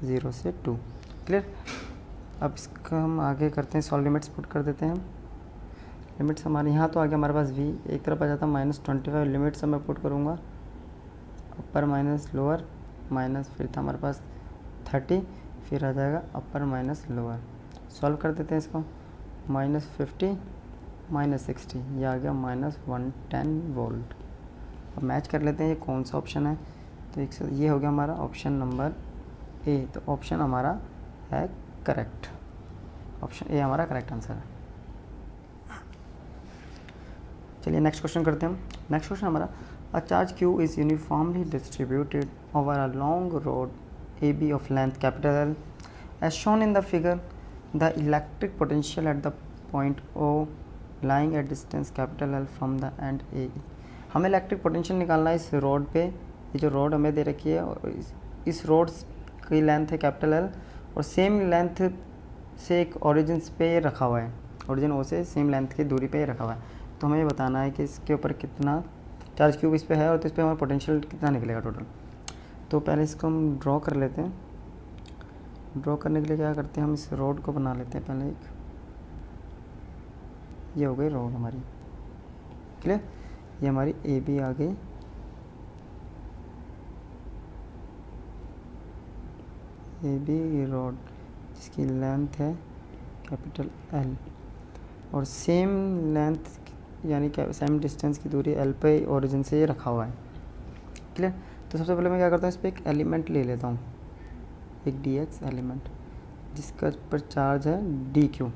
0 से 2, क्लियर। अब इसका हम आगे करते हैं सॉल्व, लिमिट्स पुट कर देते हैं हम। लिमिट्स हमारे यहाँ तो आ गया हमारे पास v, एक तरफ आ जाता -25, लिमिट्स मैं पुट करूँगा अपर माइनस लोअर, माइनस फिर था हमारे पास 30, फिर आ जाएगा अपर माइनस लोअर। सॉल्व कर देते हैं इसको, -50 -60, ये आ गया -110 वोल्ट। अब मैच कर लेते हैं ये कौन सा ऑप्शन है। तो ये हो गया हमारा ऑप्शन नंबर ए। तो ऑप्शन हमारा है करेक्ट, ऑप्शन ए हमारा करेक्ट आंसर है। चलिए नेक्स्ट क्वेश्चन करते हैं हम। नेक्स्ट क्वेश्चन हमारा, a charge Q is uniformly distributed over a long rod A B of length capital L as shown in the figure. The electric potential at the point O lying at distance capital L from the end A. हमें electric potential निकालना है इस road पे। ये जो road हमें दे रखी है और इस रोड की लेंथ है कैपिटल एल, और सेम लेंथ से एक ओरिजिन पे रखा हुआ है, ओरिजिन ओ से सेम लेंथ की दूरी पे रखा हुआ है। तो हमें ये बताना है कि इसके ऊपर कितना चार्ज क्यूब इस पे है और तो इस पर हमारा पोटेंशियल कितना निकलेगा टोटल। तो पहले इसको हम ड्रॉ कर लेते हैं। ड्रॉ करने के लिए क्या करते हैं, हम इस रोड को बना लेते हैं पहले एक। ये हो गई रोड हमारी, क्लियर। ये हमारी ए बी आ गई, ए बी रोड जिसकी लेंथ है कैपिटल एल और सेम लेंथ यानी क्या सेम डिस्टेंस की दूरी एल पे ओरिजिन से ये रखा हुआ है, क्लियर। तो सबसे पहले मैं क्या करता हूँ, इस पर एक एलिमेंट ले लेता हूँ, एक डी एक्स एलिमेंट जिसका पर चार्ज है डी क्यू,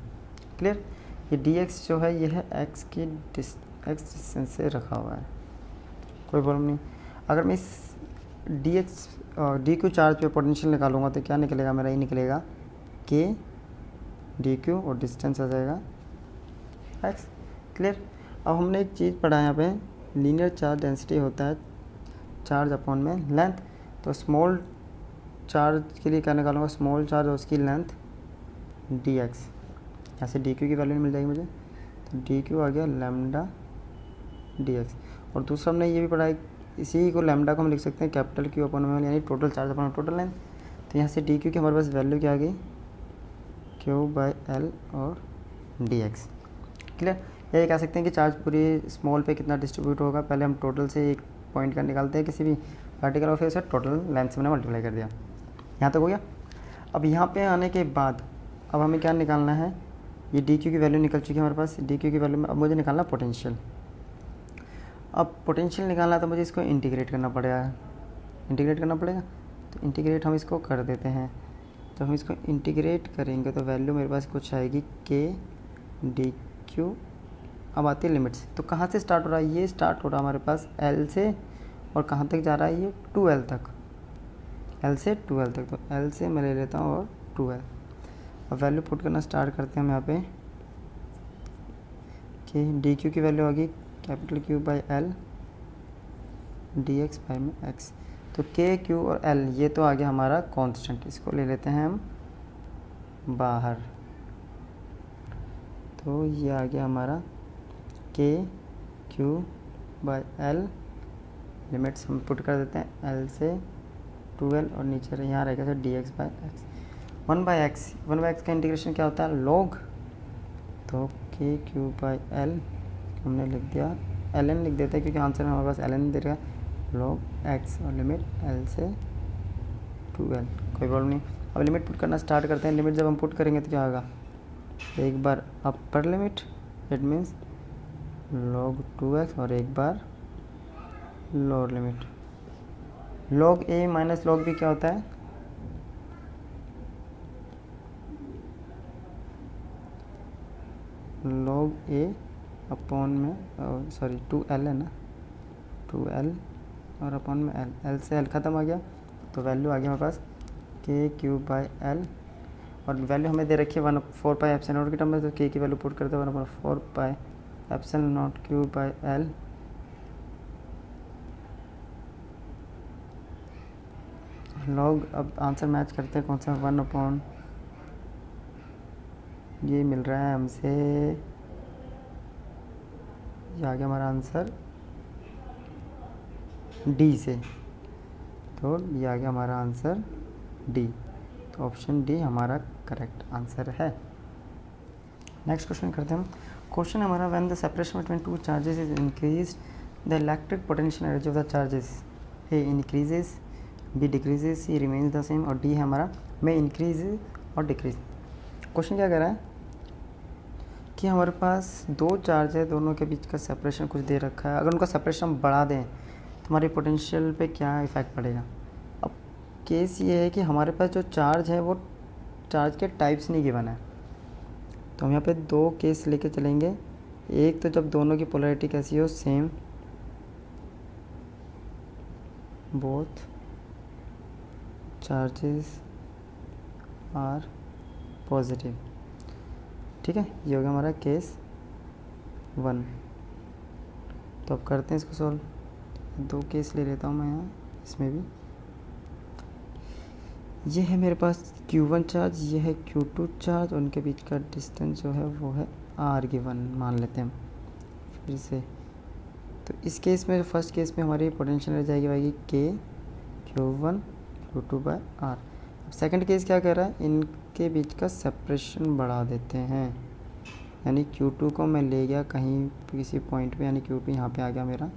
क्लियर। ये डी एक्स जो है ये है एक्स की एक्स डिस्टेंस से रखा हुआ है, कोई प्रॉब्लम नहीं। अगर मैं इस डी क्यू चार्ज पे पोटेंशियल निकालूंगा तो क्या निकलेगा मेरा, ये निकलेगा के डी क्यू और डिस्टेंस आ जाएगा एक्स, क्लियर। अब हमने एक चीज़ पढ़ा है यहाँ पे, लीनियर चार्ज डेंसिटी होता है चार्ज अपॉन में लेंथ। तो स्मॉल चार्ज के लिए क्या निकालूंगा, स्मॉल चार्ज और उसकी लेंथ डी एक्स, यहाँ से डी क्यू की वैल्यू मिल जाएगी मुझे। तो डी क्यू आ गया लैम्डा डी एक्स। और दूसरा हमने ये भी पढ़ा है, इसी को लैम्डा को हम लिख सकते हैं कैपिटल क्यू अपॉन में यानी total charge upon total length. तो यहाँ से डी क्यू की हमारे पास वैल्यू क्या आ गई, क्यू बाई एल और डी एक्स, क्लियर। ये कह सकते हैं कि चार्ज पूरी स्मॉल पे कितना डिस्ट्रीब्यूट होगा, पहले हम टोटल से एक पॉइंट का निकालते हैं किसी भी पार्टिकल और फिर उसे टोटल लेंथ से मैंने मल्टीप्लाई कर दिया। यहाँ तक हो गया। अब यहाँ पे आने के बाद अब हमें क्या निकालना है, ये डी क्यू की वैल्यू निकल चुकी है हमारे पास। डी क्यू की वैल्यू में अब मुझे निकालना पोटेंशियल। अब पोटेंशियल निकालना तो मुझे इसको इंटीग्रेट करना पड़ेगा, तो इंटीग्रेट हम इसको कर देते हैं। तो हम इसको इंटीग्रेट करेंगे तो वैल्यू मेरे पास कुछ आएगी के डी क्यू। अब आती है लिमिट्स, तो कहाँ से स्टार्ट हो रहा है, ये स्टार्ट हो रहा है हमारे पास एल से और कहाँ तक जा रहा है ये 2L तक, एल से 2L तक। तो एल से मैं ले लेता हूँ और 2L। अब वैल्यू पुट करना स्टार्ट करते हैं हम यहाँ पे कि डी क्यू की वैल्यू होगी capital Q by L D x by में एक्स। तो के क्यू और एल ये तो आ गया हमारा कांस्टेंट, इसको ले लेते हैं हम बाहर। तो ये आ गया हमारा के क्यू बाई एल, लिमिट्स हम पुट कर देते हैं एल से 2L और नीचे यहाँ रहेगा sir D x by x. 1/x का इंटीग्रेशन क्या होता है, लॉग। तो के क्यू बाई एल हमने लिख दिया, एल एन लिख देते हैं क्योंकि आंसर में हमारे पास एल एन दे रहा है, लॉग एक्स और लिमिट एल से 2L, कोई प्रॉब्लम नहीं। अब लिमिट पुट करना स्टार्ट करते हैं। लिमिट जब हम पुट करेंगे तो क्या होगा, एक बार upper limit it means log 2x और एक बार lower limit. log a minus log b क्या होता है, log a अपॉन में सॉरी 2L है ना, 2L और अपॉन में L से L ख़त्म आ गया। तो वैल्यू आ गया हमारे पास के क्यू बाई एल और वैल्यू हमें दे रखी है 1/4 पाई एप्सिलॉन नॉट की टर्म में। तो के की वैल्यू पुट करते हैं 1/4 pi epsilon not Q by L log. अब आंसर मैच करते हैं कौन सा, 1/, ये मिल रहा है हमसे, ये आ गया हमारा आंसर डी से। तो ये आ गया हमारा आंसर डी। तो ऑप्शन डी हमारा करेक्ट आंसर है। नेक्स्ट क्वेश्चन करते हैं हम। क्वेश्चन हमारा, when the separation between two charges is increase the electric potential energy of the charges A increases, B decreases, C remains the same और D है हमारा में इंक्रीज और डिक्रीज। क्वेश्चन क्या कह रहा है कि हमारे पास दो चार्ज है, दोनों के बीच का सेपरेशन कुछ दे रखा है, अगर उनका सेपरेशन हम बढ़ा दें तो हमारी पोटेंशियल पे क्या इफ़ेक्ट पड़ेगा। अब केस ये है कि हमारे पास जो चार्ज है वो चार्ज के टाइप्स नहीं गिवन है, तो हम यहाँ पे दो केस लेके चलेंगे। एक तो जब दोनों की पोलैरिटी कैसी हो, same, both charges are positive, ठीक है, ये हो गया हमारा केस 1। तो अब करते हैं इसको सॉल्व। दो केस ले लेता हूँ मैं यहाँ, इसमें भी ये है मेरे पास Q1 चार्ज, ये है Q2 चार्ज, उनके बीच का डिस्टेंस जो है वो है R गिवन मान लेते हैं हम फिर से। तो इस केस में, फर्स्ट केस में हमारी पोटेंशियल रह जाएगी K Q1 Q2 by R। अब सेकंड केस क्या कह रहा है, इनके बीच का सेपरेशन बढ़ा देते हैं, यानी Q2 को मैं ले गया कहीं किसी पॉइंट पे, यानी Q2 यहाँ पे आ गया मेरा,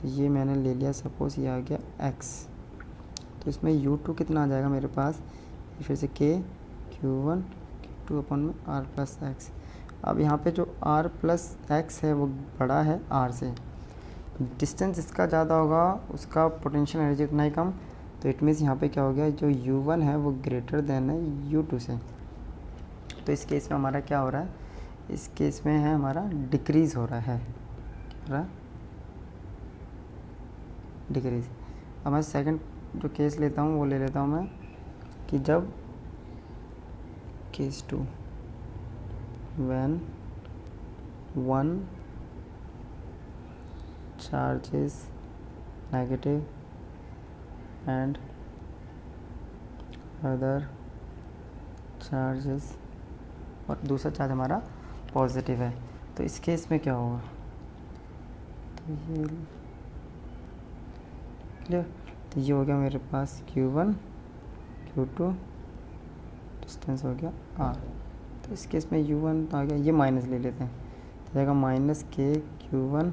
तो ये मैंने ले लिया, सपोज़ ये आ गया X, तो इसमें U2 कितना आ जाएगा मेरे पास, फिर से K Q1 Q2 अपन में R प्लस एक्स। अब यहाँ पे जो R प्लस एक्स है वो बड़ा है R से, डिस्टेंस इसका ज़्यादा होगा उसका पोटेंशियल एनर्जी उतना ही कम, तो इट मीन्स यहाँ पे क्या हो गया, जो U1 है वो ग्रेटर देन है U2 से। तो इस केस में हमारा क्या हो रहा है, इस केस में है हमारा डिक्रीज़ हो रहा है, डिक्रीज़। अब मैं सेकंड जो केस लेता हूँ वो ले लेता हूँ मैं कि जब case 2 when one charge is negative and other charge is, और दूसरा चार्ज हमारा पॉजिटिव है, तो इस केस में क्या होगा, तो ये क्लियर। तो ये हो गया मेरे पास Q1 Q2, डिस्टेंस हो गया R। तो इस केस में U1 तो आ गया, ये माइनस ले लेते हैं, तो जाएगा minus K Q1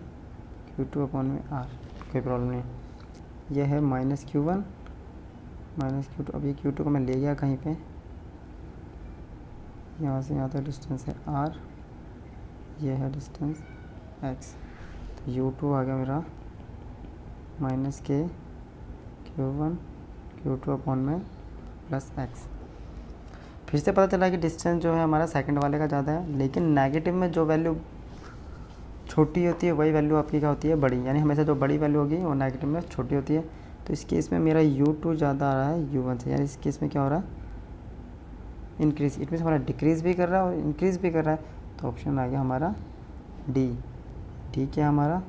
Q2 upon में R, कोई प्रॉब्लम नहीं। यह है माइनस Q1 माइनस Q2। अब ये Q2 को मैं ले गया कहीं पे, यहाँ से यहाँ तक डिस्टेंस है R, ये है डिस्टेंस X, तो U2 आ गया मेरा minus K Q1 Q2 upon में प्लस एक्स। फिर से पता चला कि डिस्टेंस जो है हमारा सेकंड वाले का ज़्यादा है, लेकिन नेगेटिव में जो वैल्यू छोटी होती है वही वैल्यू आपकी क्या होती है, बड़ी, यानी हमेशा जो बड़ी वैल्यू होगी वो नेगेटिव में छोटी होती है। तो इस केस में मेरा U2 ज़्यादा आ रहा है U1 से, यानी इस केस में क्या हो रहा है, इंक्रीज़, इट मीन्स हमारा डिक्रीज़ भी कर रहा है और इंक्रीज़ भी कर रहा है। तो ऑप्शन आ गया हमारा डी, ठीक है, हमारा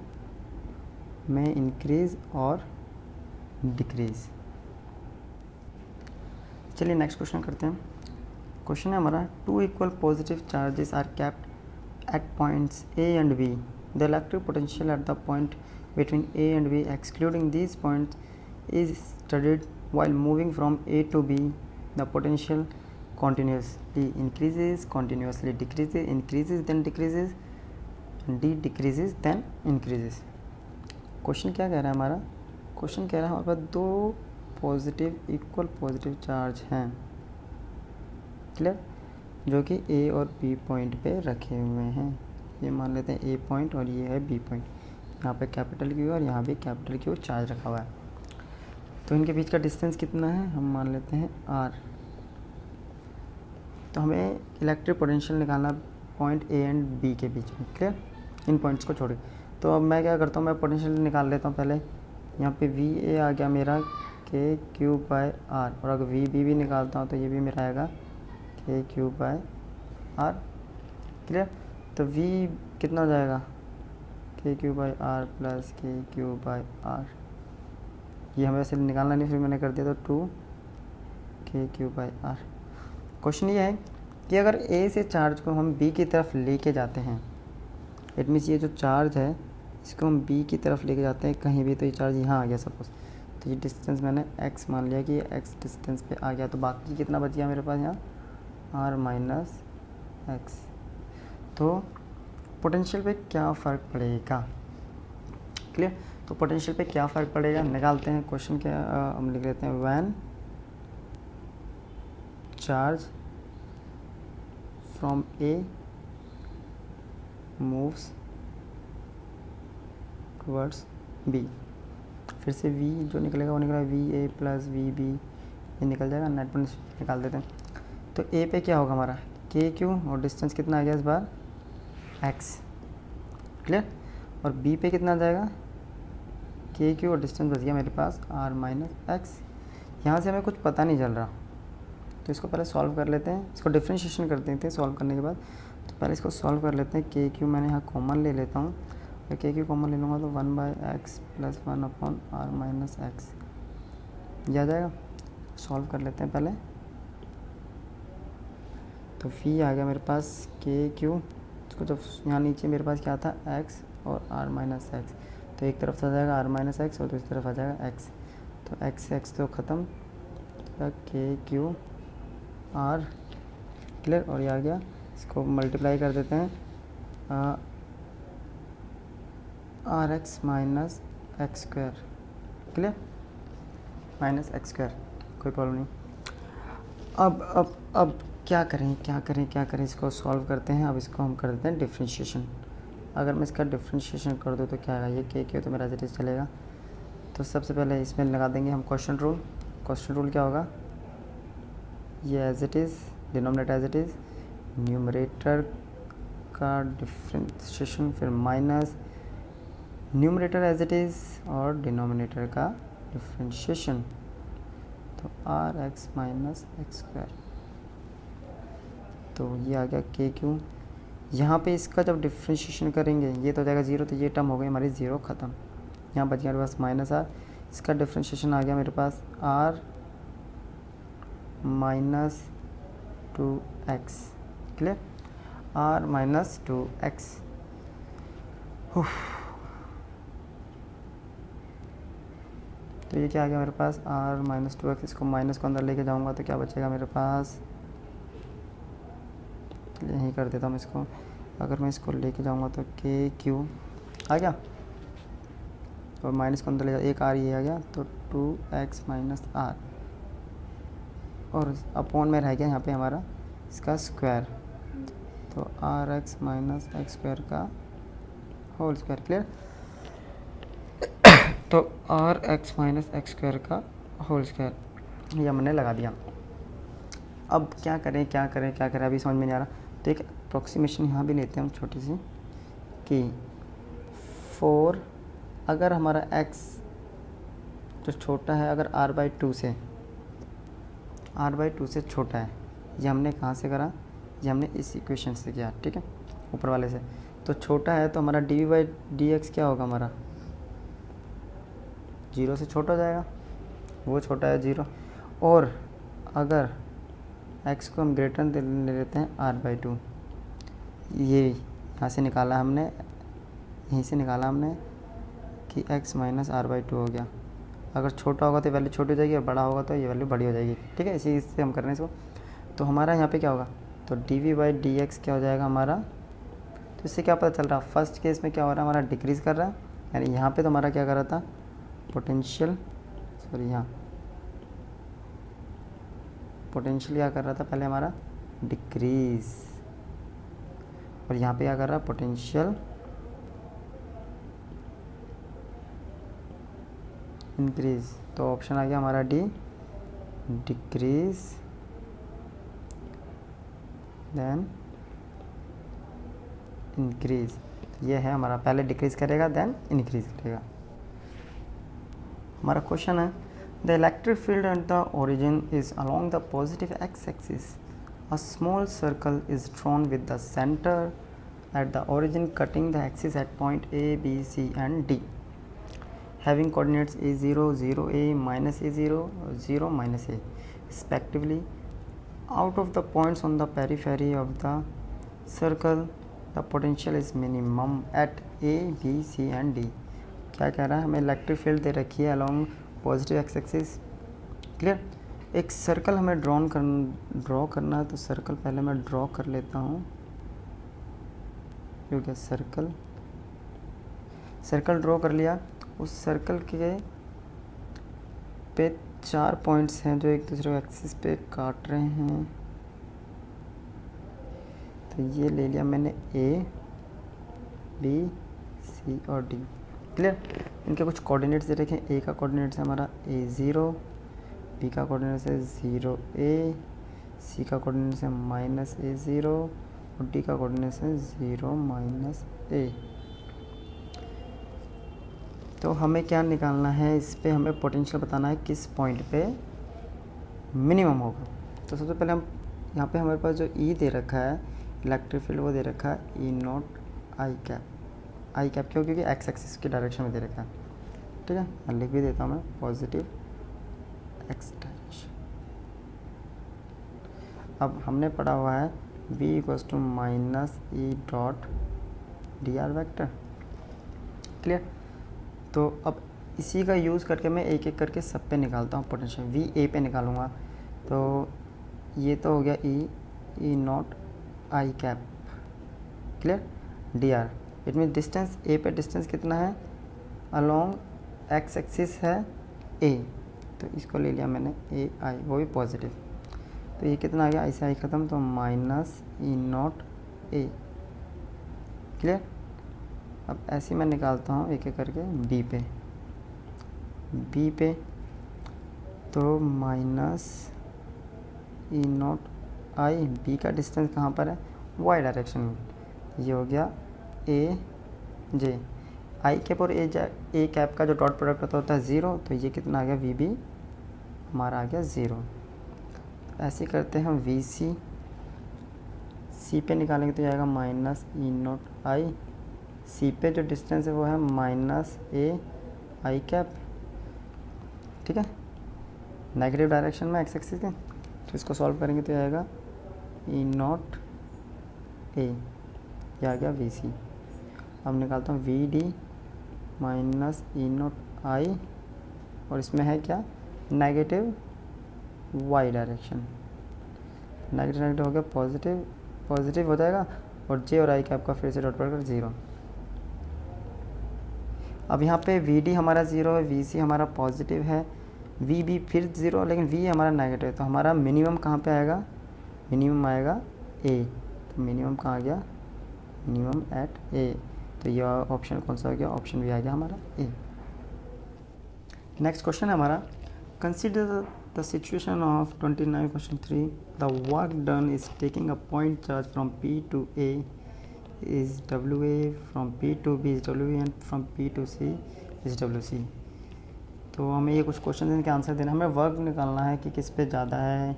में इंक्रीज़ और डिक्रीज़। चलिए नेक्स्ट क्वेश्चन करते हैं। क्वेश्चन है हमारा, two equal positive charges are kept at points A and B, the electric potential at the point between A and B excluding these points is studied while moving from A to B, the potential continuously increases, continuously decreases, increases then decreases, D decreases then increases। Question क्या कह रहा है हमारा, question कह रहा है हमारे पास दो पॉजिटिव इक्वल पॉजिटिव चार्ज हैं, क्लियर, जो कि A और B पॉइंट पे रखे हुए हैं। ये मान लेते हैं A पॉइंट और ये है B पॉइंट, यहाँ पे कैपिटल Q और यहाँ भी कैपिटल Q चार्ज रखा हुआ है। तो इनके बीच का डिस्टेंस कितना है, हम मान लेते हैं R। तो हमें इलेक्ट्रिक पोटेंशियल निकालना पॉइंट A एंड B के बीच में, क्लियर, इन पॉइंट्स को छोड़। तो अब मैं क्या करता हूँ, मैं पोटेंशियल निकाल लेता हूँ पहले। यहाँ पे VA आ गया मेरा K Q बाय R, और अगर VB भी निकालता हूँ तो ये भी मेरा आएगा K Q by R, clear. तो V कितना हो जाएगा, K Q by R plus K Q by R, ये हमें वैसे निकालना नहीं, फिर मैंने कर दिया, तो 2 K Q by R। Question ये है कि अगर A से चार्ज को हम B की तरफ लेके जाते हैं, इट मीन्स ये जो चार्ज है इसको हम B की तरफ लेके जाते हैं कहीं भी, तो ये चार्ज यहाँ आ गया सपोज, तो ये डिस्टेंस मैंने x मान लिया कि ये x डिस्टेंस पे आ गया, तो बाकी कितना बच गया मेरे पास यहाँ r माइनस एक्स। तो पोटेंशियल पे क्या फ़र्क पड़ेगा, क्लियर। तो पोटेंशियल पे क्या फ़र्क पड़ेगा निकालते हैं। क्वेश्चन क्या हम लिख लेते हैं, when charge from A moves towards B. फिर से v जो निकलेगा वो निकलेगा V A plus V B, ये निकल जाएगा, नेट पोटेंशियल निकाल देते हैं। तो ए पे क्या होगा हमारा के क्यू, और डिस्टेंस कितना आ गया इस बार x, क्लियर। और बी पे कितना आ जाएगा के क्यू, और डिस्टेंस बच गया मेरे पास r माइनस एक्स। यहाँ से हमें कुछ पता नहीं चल रहा, तो इसको पहले सॉल्व कर लेते हैं, इसको डिफ्रेंशिएशन कर देते हैं सॉल्व करने के बाद। तो पहले इसको सॉल्व कर लेते हैं। के क्यू मैंने यहाँ कॉमन ले लेता हूँ, तो के क्यू कॉमन ले लूँगा तो 1/x plus 1/r minus x ये आ जाएगा। सॉल्व कर लेते हैं पहले, तो फी आ गया मेरे पास के क्यू, इसको जब यहाँ नीचे मेरे पास क्या था x और r माइनस एक्स, तो एक तरफ से आ जाएगा r माइनस एक्स और दूसरी तरफ आ जाएगा x, तो x तो ख़त्म, के क्यू r, क्लियर। और ये आ गया, इसको मल्टीप्लाई कर देते हैं r x minus x square, clear, minus x square, कोई प्रॉब्लम नहीं। अब क्या करें, इसको सॉल्व करते हैं। अब इसको हम कर देते हैं डिफ्रेंशिएशन। अगर मैं इसका डिफ्रेंशिएशन कर दूँ तो क्या आएगा, ये के तो मेरा एज चलेगा। तो सबसे पहले इसमें लगा देंगे हम क्वेश्चन रूल। क्वेश्चन रूल क्या होगा, ये as it is, denominator as it is, numerator का डिफ्रेंशिएशन, फिर minus numerator as it is और डिनोमिनेटर का डिफ्रेंशिएशन, तो r x minus x square. तो ये आ गया के क्यू। यहाँ पे इसका जब डिफ्रेंशिएशन करेंगे ये तो हो जाएगा ज़ीरो, तो ये टर्म हो गई हमारी ज़ीरो ख़त्म। यहाँ बच गया मेरे पास माइनस आर, इसका डिफ्रेंशिएशन आ गया मेरे पास R minus 2x, clear, R minus 2x। तो ये क्या आ गया मेरे पास r माइनस 2x, इसको माइनस को अंदर लेके जाऊंगा तो क्या बचेगा मेरे पास, यहीं कर देता हूँ इसको। अगर मैं इसको लेके जाऊंगा तो के क्यू आ गया, और माइनस को अंदर ले जाओ, एक r ये आ गया, तो 2x माइनस r, और अपॉन में रह गया यहाँ पे हमारा इसका स्क्वायर, तो r x minus x square का होल स्क्वायर, क्लियर। तो r x minus x square का होल स्क्वायर ये हमने लगा दिया। अब क्या करें अभी समझ में नहीं आ रहा, तो एक अप्रोक्सीमेशन यहाँ भी लेते हैं हम छोटी सी, कि 4 अगर हमारा x जो छोटा है, अगर r/2 से छोटा है, ये हमने कहाँ से करा, ये हमने इस इक्वेशन से किया, ठीक है, ऊपर वाले से। तो छोटा है तो हमारा dv/dx क्या होगा, हमारा 0 से छोटा हो जाएगा, वो छोटा है 0। और अगर x को हम ग्रेटर ले लेते हैं r/2, ये यहाँ से निकाला हमने, यहीं से निकाला हमने कि x माइनस r/2 हो गया। अगर छोटा होगा तो वैल्यू छोटी हो जाएगी, और बड़ा होगा तो ये वैल्यू बड़ी हो जाएगी, ठीक है, इसी से हम कर रहे हैं इसको। तो हमारा यहाँ पे क्या होगा, तो dv/dx क्या हो जाएगा हमारा, तो इससे क्या पता चल रहा, फर्स्ट केस में क्या हो रहा है, हमारा डिक्रीज़ कर रहा है, यानी यहाँ पे तो हमारा क्या कर रहा था, पोटेंशियल क्या कर रहा था पहले हमारा, डिक्रीज़, और यहाँ पे क्या कर रहा है, पोटेंशियल इंक्रीज़। तो ऑप्शन आ गया हमारा डी, डिक्रीज़ देन इंक्रीज़। ये है हमारा, पहले डिक्रीज़ करेगा देन इंक्रीज़ करेगा। हमारा क्वेश्चन है, the electric field at the origin is along the positive x axis, a small circle is drawn with the centre at the origin cutting the axis at point A B C and D, having coordinates a0 0a minus a0 0 minus a respectively. Out of the points on the periphery of the circle the potential is minimum at a b c and d। क्या कह रहा है, हमें electric field दे रखी है along positive x axis, clear. एक circle हमें draw करना है, तो सर्कल पहले मैं ड्रॉ कर लेता हूँ, क्योंकि सर्कल ड्रॉ कर लिया, उस सर्कल के पे 4 पॉइंट्स हैं जो एक दूसरे को एक्सिस पे काट रहे हैं। तो ये ले लिया मैंने ए, बी, सी और डी। क्लियर। इनके कुछ कोऑर्डिनेट्स दे रखे हैं। ए का कोऑर्डिनेट्स है हमारा A0, बी का कोऑर्डिनेट्स है 0A, सी का कोऑर्डिनेट्स है -A0 और डी का कोऑर्डिनेट्स है 0 -A। तो हमें क्या निकालना है, इस पे हमें पोटेंशियल बताना है किस पॉइंट पे मिनिमम होगा। तो सबसे पहले हम यहाँ पे हमारे पास जो ई दे रखा है इलेक्ट्रिक फील्ड, वो दे रखा है E0 आई कैप क्यों, क्योंकि एक्स एक्सिस की डायरेक्शन में दे रखा है। ठीक है, मैं लिख भी देता हूँ मैं पॉजिटिव एक्स डायरेक्शन। अब हमने पढ़ा हुआ है V = -E.dr वेक्टर। क्लियर। तो अब इसी का यूज़ करके मैं एक एक करके सब पे निकालता हूँ पोटेंशियल। V ए पे निकालूंगा तो ये तो हो गया E0 I cap. Clear. dr it mean distance A पे, डिस्टेंस कितना है अलोंग एक्स एक्सिस है a, तो इसको ले लिया मैंने ए आई, वो भी पॉजिटिव। तो ये कितना आ गया, ऐसे आई ख़त्म, तो -E0 a। क्लियर। अब ऐसे मैं निकालता हूँ एक एक करके बी पे तो -E0 आई, बी का डिस्टेंस कहाँ पर है, वाई डायरेक्शन में, ये हो गया ए जे। आई कैप और ए कैप का जो डॉट प्रोडक्ट होता है 0, तो ये कितना आ गया, वी बी हमारा आ गया 0। ऐसे करते हैं हम वी सी पे निकालेंगे तो ये आएगा -E0 आई। सी पे जो डिस्टेंस है वो है -A आई कैप। ठीक है, नेगेटिव डायरेक्शन में एक्स एक्सिस के। तो इसको सॉल्व करेंगे तो ये आएगा E0 A, ये आ गया वी सी। अब निकालता हूँ वी डी -E0 आई, और इसमें है क्या, नेगेटिव वाई डायरेक्शन। नेगेटिव हो गया पॉजिटिव हो जाएगा, और जे और आई कैप का फिर से डॉट प्रोडक्ट 0। अब यहाँ पे वी डी हमारा 0 है, वी सी हमारा पॉजिटिव है, वी बी फिर 0, लेकिन वी हमारा नेगेटिव है। तो हमारा मिनिमम कहाँ पे आएगा, मिनिमम आएगा ए। तो मिनिमम कहाँ आ गया, मिनिमम एट ए। तो ये ऑप्शन कौन सा हो गया, ऑप्शन भी आ गया हमारा ए। नेक्स्ट क्वेश्चन है हमारा, consider the situation of 29 the work done is taking a point charge from P to A is WA, from P to B is WB and from P to C is WC। तो हमें ये कुछ question हैं, इनके answer देना। हमें work निकालना है कि किस पे ज़्यादा है,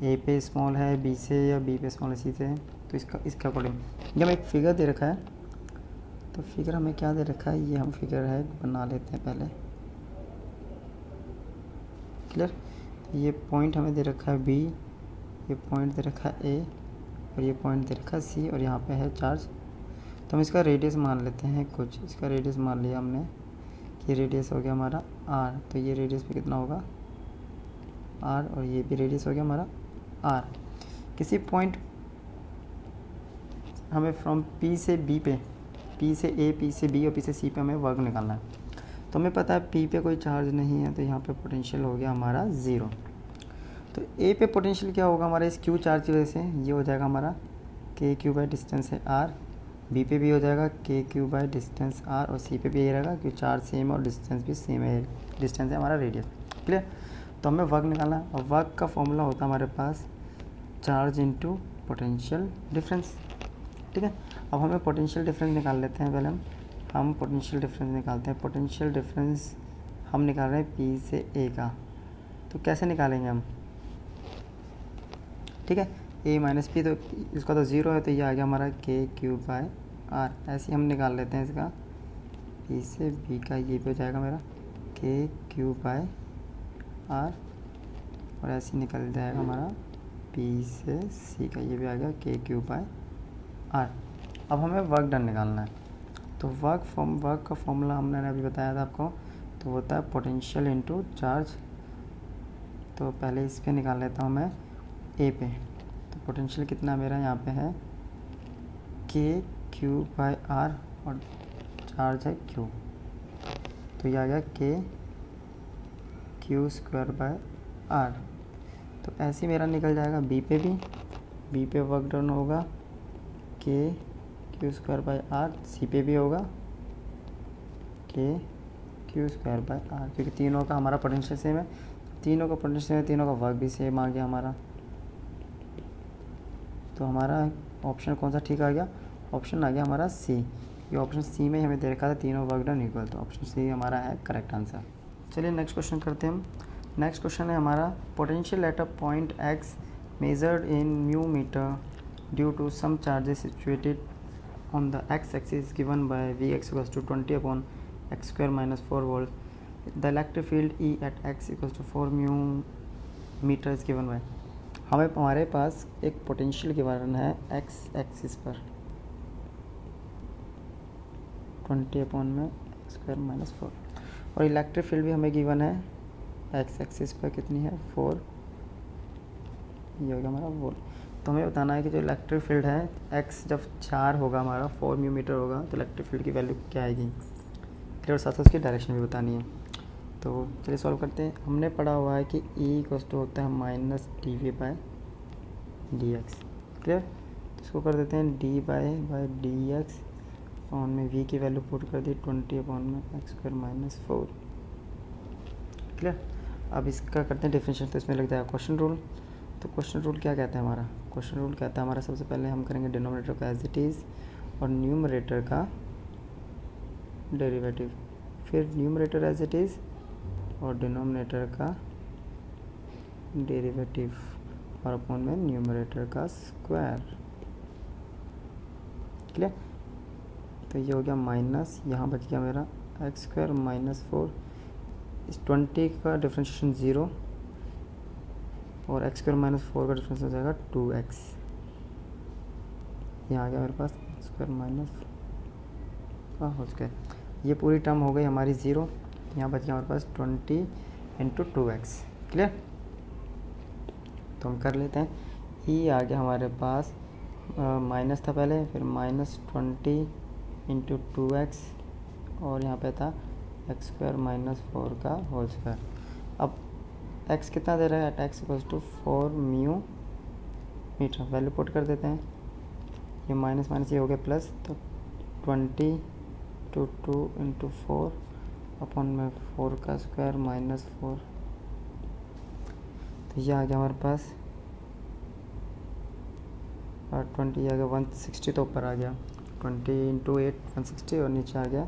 ए पे स्मॉल है बी से, या बी पे स्मॉल है सी से। तो इसका अकॉर्डिंग ये हमें एक फिगर दे रखा है। तो फिगर हमें क्या दे रखा है, ये हम फिगर है बना लेते हैं पहले। क्लियर। ये पॉइंट हमें दे रखा है बी, ये पॉइंट दे रखा है ए, और ये पॉइंट दे रखा है सी, और यहाँ पे है चार्ज। तो हम इसका रेडियस मान लेते हैं कुछ। इसका रेडियस मान लिया हमने कि रेडियस हो गया हमारा आर। तो ये रेडियस पे कितना होगा आर, और ये भी रेडियस हो गया हमारा आर। किसी पॉइंट हमें फ्रॉम पी से बी पे, पी से ए, पी से बी और पी से सी पे हमें वर्क निकालना है। तो हमें पता है पी पे कोई चार्ज नहीं है, तो यहाँ पे पोटेंशियल हो गया हमारा 0। तो ए पे पोटेंशियल क्या होगा हमारा, इस क्यू चार्ज की वजह से ये हो जाएगा हमारा के क्यू बाई डिस्टेंस है आर। बी पे भी हो जाएगा के क्यू बाई डिस्टेंस आर, और सी पे भी यही रहेगा क्योंकि चार्ज सेम और डिस्टेंस भी सेम है, डिस्टेंस है हमारा रेडियस। क्लियर। तो हमें वर्क निकालना है, और वर्क का फॉर्मूला होता है हमारे पास चार्ज इंटू पोटेंशियल डिफरेंस। ठीक है। अब हमें पोटेंशियल डिफरेंस निकाल लेते हैं। पहले हम पोटेंशियल डिफरेंस निकालते हैं। पोटेंशियल डिफरेंस हम निकाल रहे हैं पी से ए का। तो कैसे निकालेंगे हम, ठीक है, ए माइनस पी, तो इसका तो 0 है, तो ये आ गया हमारा के क्यू बाय आर। ऐसे हम निकाल लेते हैं इसका, पी से बी का ये भी हो जाएगा मेरा के क्यू बाय आर, और ऐसे निकल जाएगा हमारा पी से सी का ये भी आ गया के क्यू बाय आर। अब हमें वर्क डन निकालना है। तो वर्क का फॉर्मूला हमने अभी बताया था आपको, तो होता है पोटेंशियल इनटू चार्ज। तो पहले इस पे निकाल लेता हूँ मैं ए पे। तो पोटेंशियल कितना मेरा यहाँ पे है के क्यू बाय आर, और चार्ज है क्यू। तो ये आ गया के क्यू स्क्वायर बाय आर। तो ऐसे ही मेरा निकल जाएगा बी पे वर्क डन होगा के क्यू स्क्वायर बाय आर, सी पे भी होगा के क्यू स्क्वायर बाय आर, क्योंकि तीनों का हमारा पोटेंशियल सेम है, तीनों का वर्क भी सेम आ गया हमारा। तो हमारा ऑप्शन कौन सा ठीक आ गया? ऑप्शन आ गया हमारा सी। ये ऑप्शन सी में हमें दे रखा था तीनों वर्क डन इक्वल, तो ऑप्शन सी हमारा है करेक्ट आंसर। चलिए नेक्स्ट क्वेश्चन करते हैं हम। नेक्स्ट क्वेश्चन है हमारा potential at a point x measured in mu metre due to some charges situated on the x axis given by V x equals to 20/x square minus 4 volt. The electric field E at x equals to 4 mu metre is given by. हमारे पास एक potential given है x axis पर 20/x square minus 4, और electric field भी हमें given है x axis पर कितनी है 4, ये हो गया हमारा वोल्ट। तो हमें बताना है कि जो इलेक्ट्रिक फील्ड है एक्स जब 4 होगा हमारा 4 म्यू मीटर होगा तो इलेक्ट्रिक फील्ड की वैल्यू क्या आएगी, और साथ साथ उसकी डायरेक्शन भी बतानी है। तो चलिए सॉल्व करते हैं। हमने पढ़ा हुआ है कि ई इक्वल्स टू होता है minus d V by d x, clear. तो इसको कर देते हैं d by d x on में वी की वैल्यू पुट कर दी 20/x स्क्वायर माइनस 4, क्लियर। अब इसका करते हैं डिफरेंशियल, तो इसमें लग जाएगा क्वेश्चन रूल। तो क्वेश्चन रूल क्या कहता है हमारा? क्वेश्चन रूल कहता है हमारा सबसे पहले हम करेंगे डिनोमिनेटर का एज इट इज़ और न्यूमरेटर का डेरिवेटिव, फिर न्यूमरेटर एज इट इज़ और डिनोमिनेटर का डेरिवेटिव और अपॉन में न्यूमरेटर का स्क्वायर, क्लियर। तो ये हो गया माइनस, यहाँ बच गया मेरा एक्स स्क्वायर माइनस 4, इस 20 का डिफ्रेंशिएशन 0 और एक्स स्क्वायर माइनस 4 का डिफरेंस हो जाएगा 2x। यहाँ आ गया मेरे पास एक्स स्क्वायर माइनस का होल स्क्वायर, ये पूरी टर्म हो गई हमारी 0, यहाँ बच गया हमारे पास 20 इंटू 2x, क्लियर। तो हम कर लेते हैं। ई आ गया हमारे पास माइनस था पहले, फिर माइनस 20 इंटू 2x और यहाँ पे था एक्स स्क्वायर माइनस 4 का होल स्क्वायर। अब x कितना दे रहा है? At x equals to 4 mu metre, value put कर देते हैं। ये माइनस माइनस ये हो गया प्लस, तो 20 टू 2 इंटू 4 अपॉन में 4 का स्क्वायर माइनस 4, तो ये आ गया हमारे पास और 20 ये आ गया 160, तो ऊपर आ गया 20 इंटू 8 160 और नीचे आ गया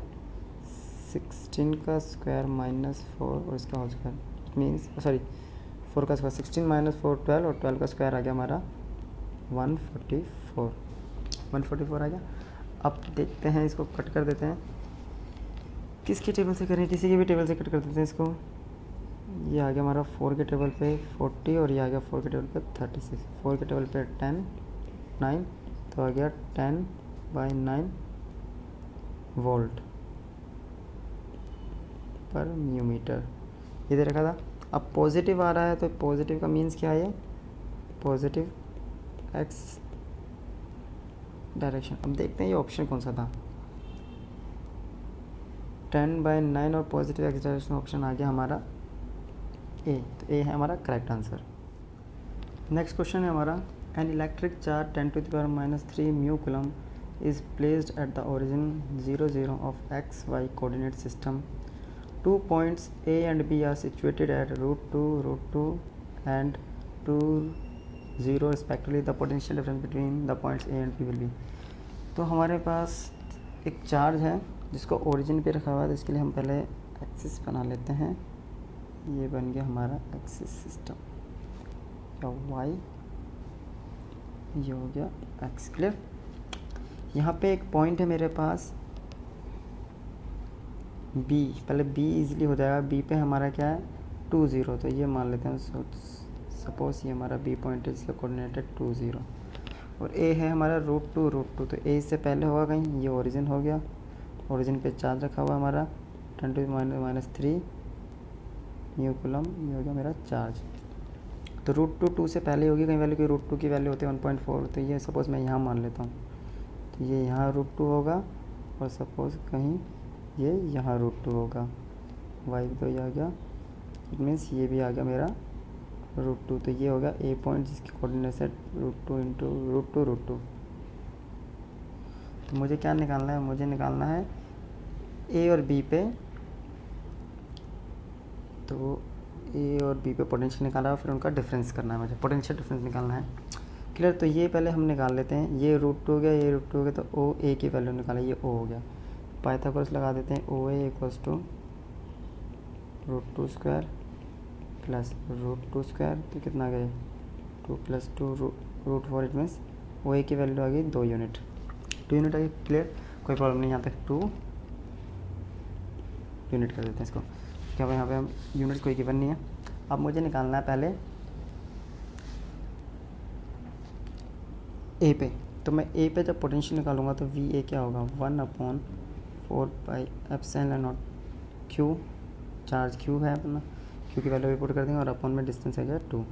16 का स्क्वायर माइनस 4 और इसका whole square, it means sorry 4 का स्क्वायर 16 माइनस 4 12 और 12 का स्क्वायर आ गया हमारा 144 आ गया। अब देखते हैं, इसको कट कर देते हैं। किसकी टेबल से करें? किसी की भी टेबल से कट कर देते हैं इसको। ये आ गया हमारा 4 के टेबल पे 40 और ये आ गया 4 के टेबल पे 36, 4 के टेबल पे 10 9, तो आ गया 10/9 वोल्ट पर म्यू मीटर, ये दे रखा था। अब पॉजिटिव आ रहा है, तो पॉजिटिव का मीन्स क्या है? Positive x direction. अब देखते हैं ये ऑप्शन कौन सा था, 10/9 और पॉजिटिव एक्स डायरेक्शन ऑप्शन आ गया हमारा ए, तो ए है हमारा करेक्ट आंसर। नेक्स्ट क्वेश्चन है हमारा an electric charge 10⁻³ mu coulomb is placed at the origin 0 of x y coordinate system. 2 points A and B are situated at √2 and 2 0 respectively. The potential difference between the points A and B will be। तो हमारे पास एक charge है जिसको origin पे रखा हुआ है, तो इसके लिए हम पहले एक्सिस बना लेते हैं। ये बन गया हमारा एक्सिस सिस्टम, या वाई, ये हो गया एक्स, क्लियर। यहाँ पे एक पॉइंट है मेरे पास B, पहले B इजीली हो जाएगा। B पे हमारा क्या है 2 0, तो ये मान लेते हैं सपोज ये हमारा B पॉइंट है, इसका कोऑर्डिनेट है 2 0 और A है हमारा √2, तो A इससे पहले होगा कहीं, ये ओरिजिन हो गया। ओरिजिन पे चार्ज रखा हुआ हमारा 10⁻³ न्यू कूलम, ये हो गया मेरा चार्ज। तो √2 से पहले होगी कहीं वैल्यू, की √2 की वैल्यू होती है 1.4, तो ये सपोज़ मैं यहाँ मान लेता हूँ, तो ये यहाँ √2 होगा और सपोज़ कहीं ये यहाँ √2 होगा। वाई तो ये आ गया इट मीन्स ये भी आ गया मेरा √2। तो ये हो गया ए पॉइंट जिसकी कोऑर्डिनेट्स है √2 इंटू √2। तो मुझे क्या निकालना है, मुझे निकालना है ए और बी पे, तो ए और बी पे पोटेंशियल निकाला और फिर उनका डिफरेंस करना है, मुझे पोटेंशियल डिफरेंस निकालना है। क्लियर। तो ये पहले हम निकाल लेते हैं, ये √2 हो गया, ये √2 हो गया, तो ओ ए की वैल्यू निकाला, ये ओ हो गया। पाइथागोरस लगा देते हैं, O A equals to √2 square plus √2 square, तो कितना आ गया 2 + 2 √4। इट मीन्स ओ ए की वैल्यू आ गई 2 यूनिट, 2 यूनिट आ गई। क्लियर, कोई प्रॉब्लम नहीं, यहाँ तक 2 यूनिट कर देते हैं इसको, क्या यहाँ पे हम यूनिट कोई गिवन नहीं है। अब मुझे निकालना है पहले ए पे, तो मैं ए पे जब पोटेंशियल निकालूंगा तो वी ए क्या होगा 1/4πε0 क्यू, चार्ज क्यू है अपना, क्यू की वैल्यू भी पुट कर देंगे और अपॉन में डिस्टेंस है क्या 2।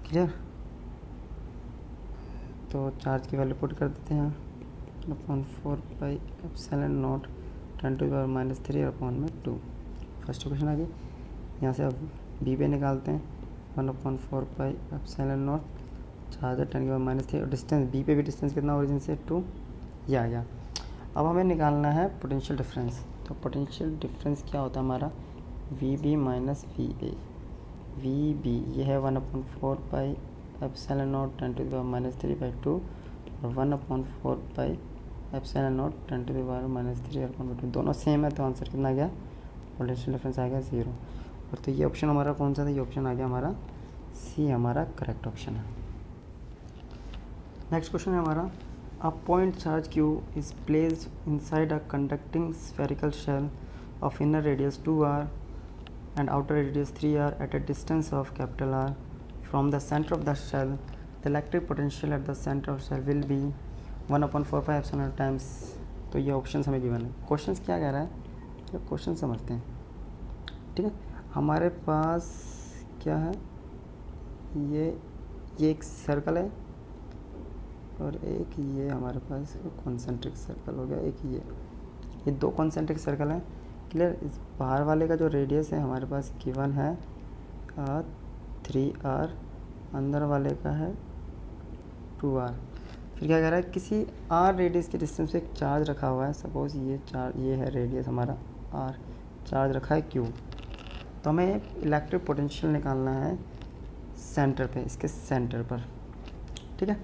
क्लियर, तो चार्ज की वैल्यू पुट कर देते हैं 1/4πε0 10⁻³ अपॉन में 2। फर्स्ट क्वेश्चन आ गई। यहाँ से अब बी पे निकालते हैं 1/4πε0, चार्ज है 10⁻³ और डिस्टेंस बी पे भी डिस्टेंस कितना ओरिजिन से 2, ये आ गया। अब हमें निकालना है पोटेंशियल डिफरेंस। तो पोटेंशियल डिफरेंस क्या होता है हमारा V B minus V A. V B ये है 1/4πε0 10⁻³ और 1/4πε0 10⁻³ दोनों सेम है, तो आंसर कितना आ गया, पोटेंशियल डिफरेंस आ गया 0। और तो ये ऑप्शन हमारा कौन सा था, ये ऑप्शन आ गया हमारा सी, हमारा करेक्ट ऑप्शन है। नेक्स्ट क्वेश्चन है हमारा, a point charge Q is placed inside a conducting spherical shell of inner radius 2r and outer radius 3r at a distance of capital R from the center of the shell. The electric potential at the center of shell will be 1/4πε0 times। तो ये option हमें given है। Question क्या कह रहा है, question समझते हैं। ठीक है, हमारे पास क्या है, ये एक सर्कल है और एक ये हमारे पास कॉन्सेंट्रिक सर्कल हो गया, एक ये दो कॉन्सेंट्रिक सर्कल हैं। क्लियर, इस बाहर वाले का जो रेडियस है हमारे पास गिवन है 3r, अंदर वाले का है 2r। फिर क्या कह रहा है, किसी r रेडियस के डिस्टेंस पे एक चार्ज रखा हुआ है, सपोज ये है रेडियस हमारा r, चार्ज रखा है q। तो हमें इलेक्ट्रिक पोटेंशियल निकालना है सेंटर पे, इसके सेंटर पर। ठीक है,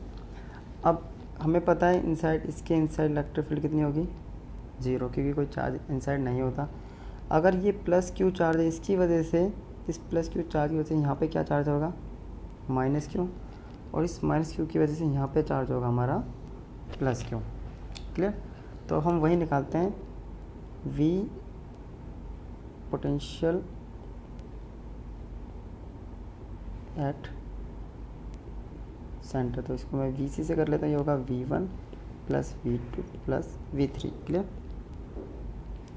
अब हमें पता है इसके इनसाइड इलेक्ट्रिक फील्ड कितनी होगी 0, क्योंकि कोई चार्ज इनसाइड नहीं होता। अगर ये +q चार्ज है, इसकी वजह से, इस +q चार्ज की वजह से यहाँ पे क्या चार्ज होगा -q, और इस -q की वजह से यहाँ पे चार्ज होगा हमारा +q। क्लियर, तो हम वही निकालते हैं v पोटेंशियल एट सेंटर। तो इसको मैं VC से कर लेता हूँ, ये होगा V1 + V2 + V3। क्लियर,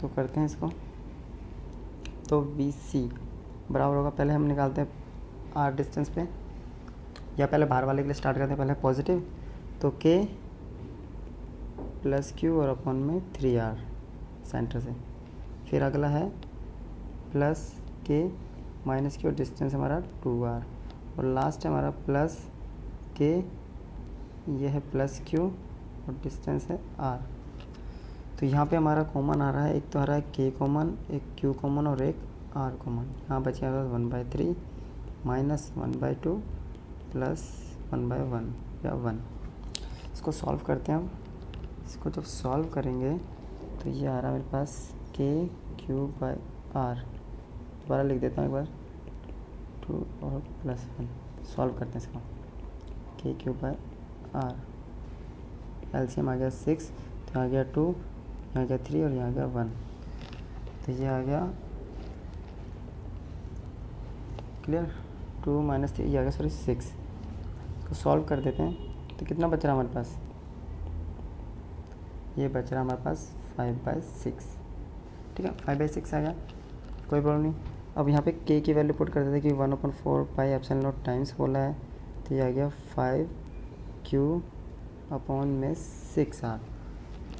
तो करते हैं इसको। तो VC बराबर होगा, पहले हम निकालते हैं R डिस्टेंस पे, या पहले बाहर वाले के लिए स्टार्ट करते हैं, पहले पॉजिटिव, तो K + Q और अपॉन में 3R सेंटर से। फिर अगला है +K - Q और डिस्टेंस हमारा 2R, और लास्ट है हमारा +K, ये है +Q और डिस्टेंस है R। तो यहाँ पे हमारा कॉमन आ रहा है, एक तो आ रहा है K कॉमन, एक Q कॉमन और एक R कॉमन। यहाँ बच गया 1/3 - 1/2 + 1/1 या 1। इसको सॉल्व करते हैं हम। इसको जब सॉल्व करेंगे तो ये आ रहा है मेरे पास KQ/R। दोबारा लिख देता हूँ एक बार, 2 और +1। सॉल्व करते हैं इसको, KQ/R। एलसीएम आ गया 6, तो आ गया 2, यहाँ गया 3 और यहाँ गया 1, तो ये आ गया क्लियर। 2 - 3 ये आ गया, सॉरी 6। इसको सॉल्व कर देते हैं, तो कितना बच रहा है हमारे पास, ये बच रहा है हमारे पास 5/6। ठीक है, 5/6 आ गया, कोई प्रॉब्लम नहीं। अब यहाँ पे K की वैल्यू पुट कर देते हैं कि 1/4πε0 टाइम्स बोला है, तो ये आ गया 5Q/6R।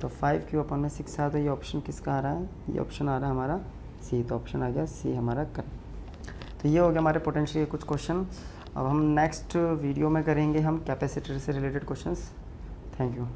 तो 5Q/6R, तो ये ऑप्शन किसका आ रहा है, ये ऑप्शन आ रहा है हमारा C। तो ऑप्शन आ गया C हमारा करेक्ट। तो ये हो गया हमारे पोटेंशियल कुछ क्वेश्चन। अब हम नेक्स्ट वीडियो में करेंगे हम कैपेसिटर से रिलेटेड क्वेश्चंस। Thank you.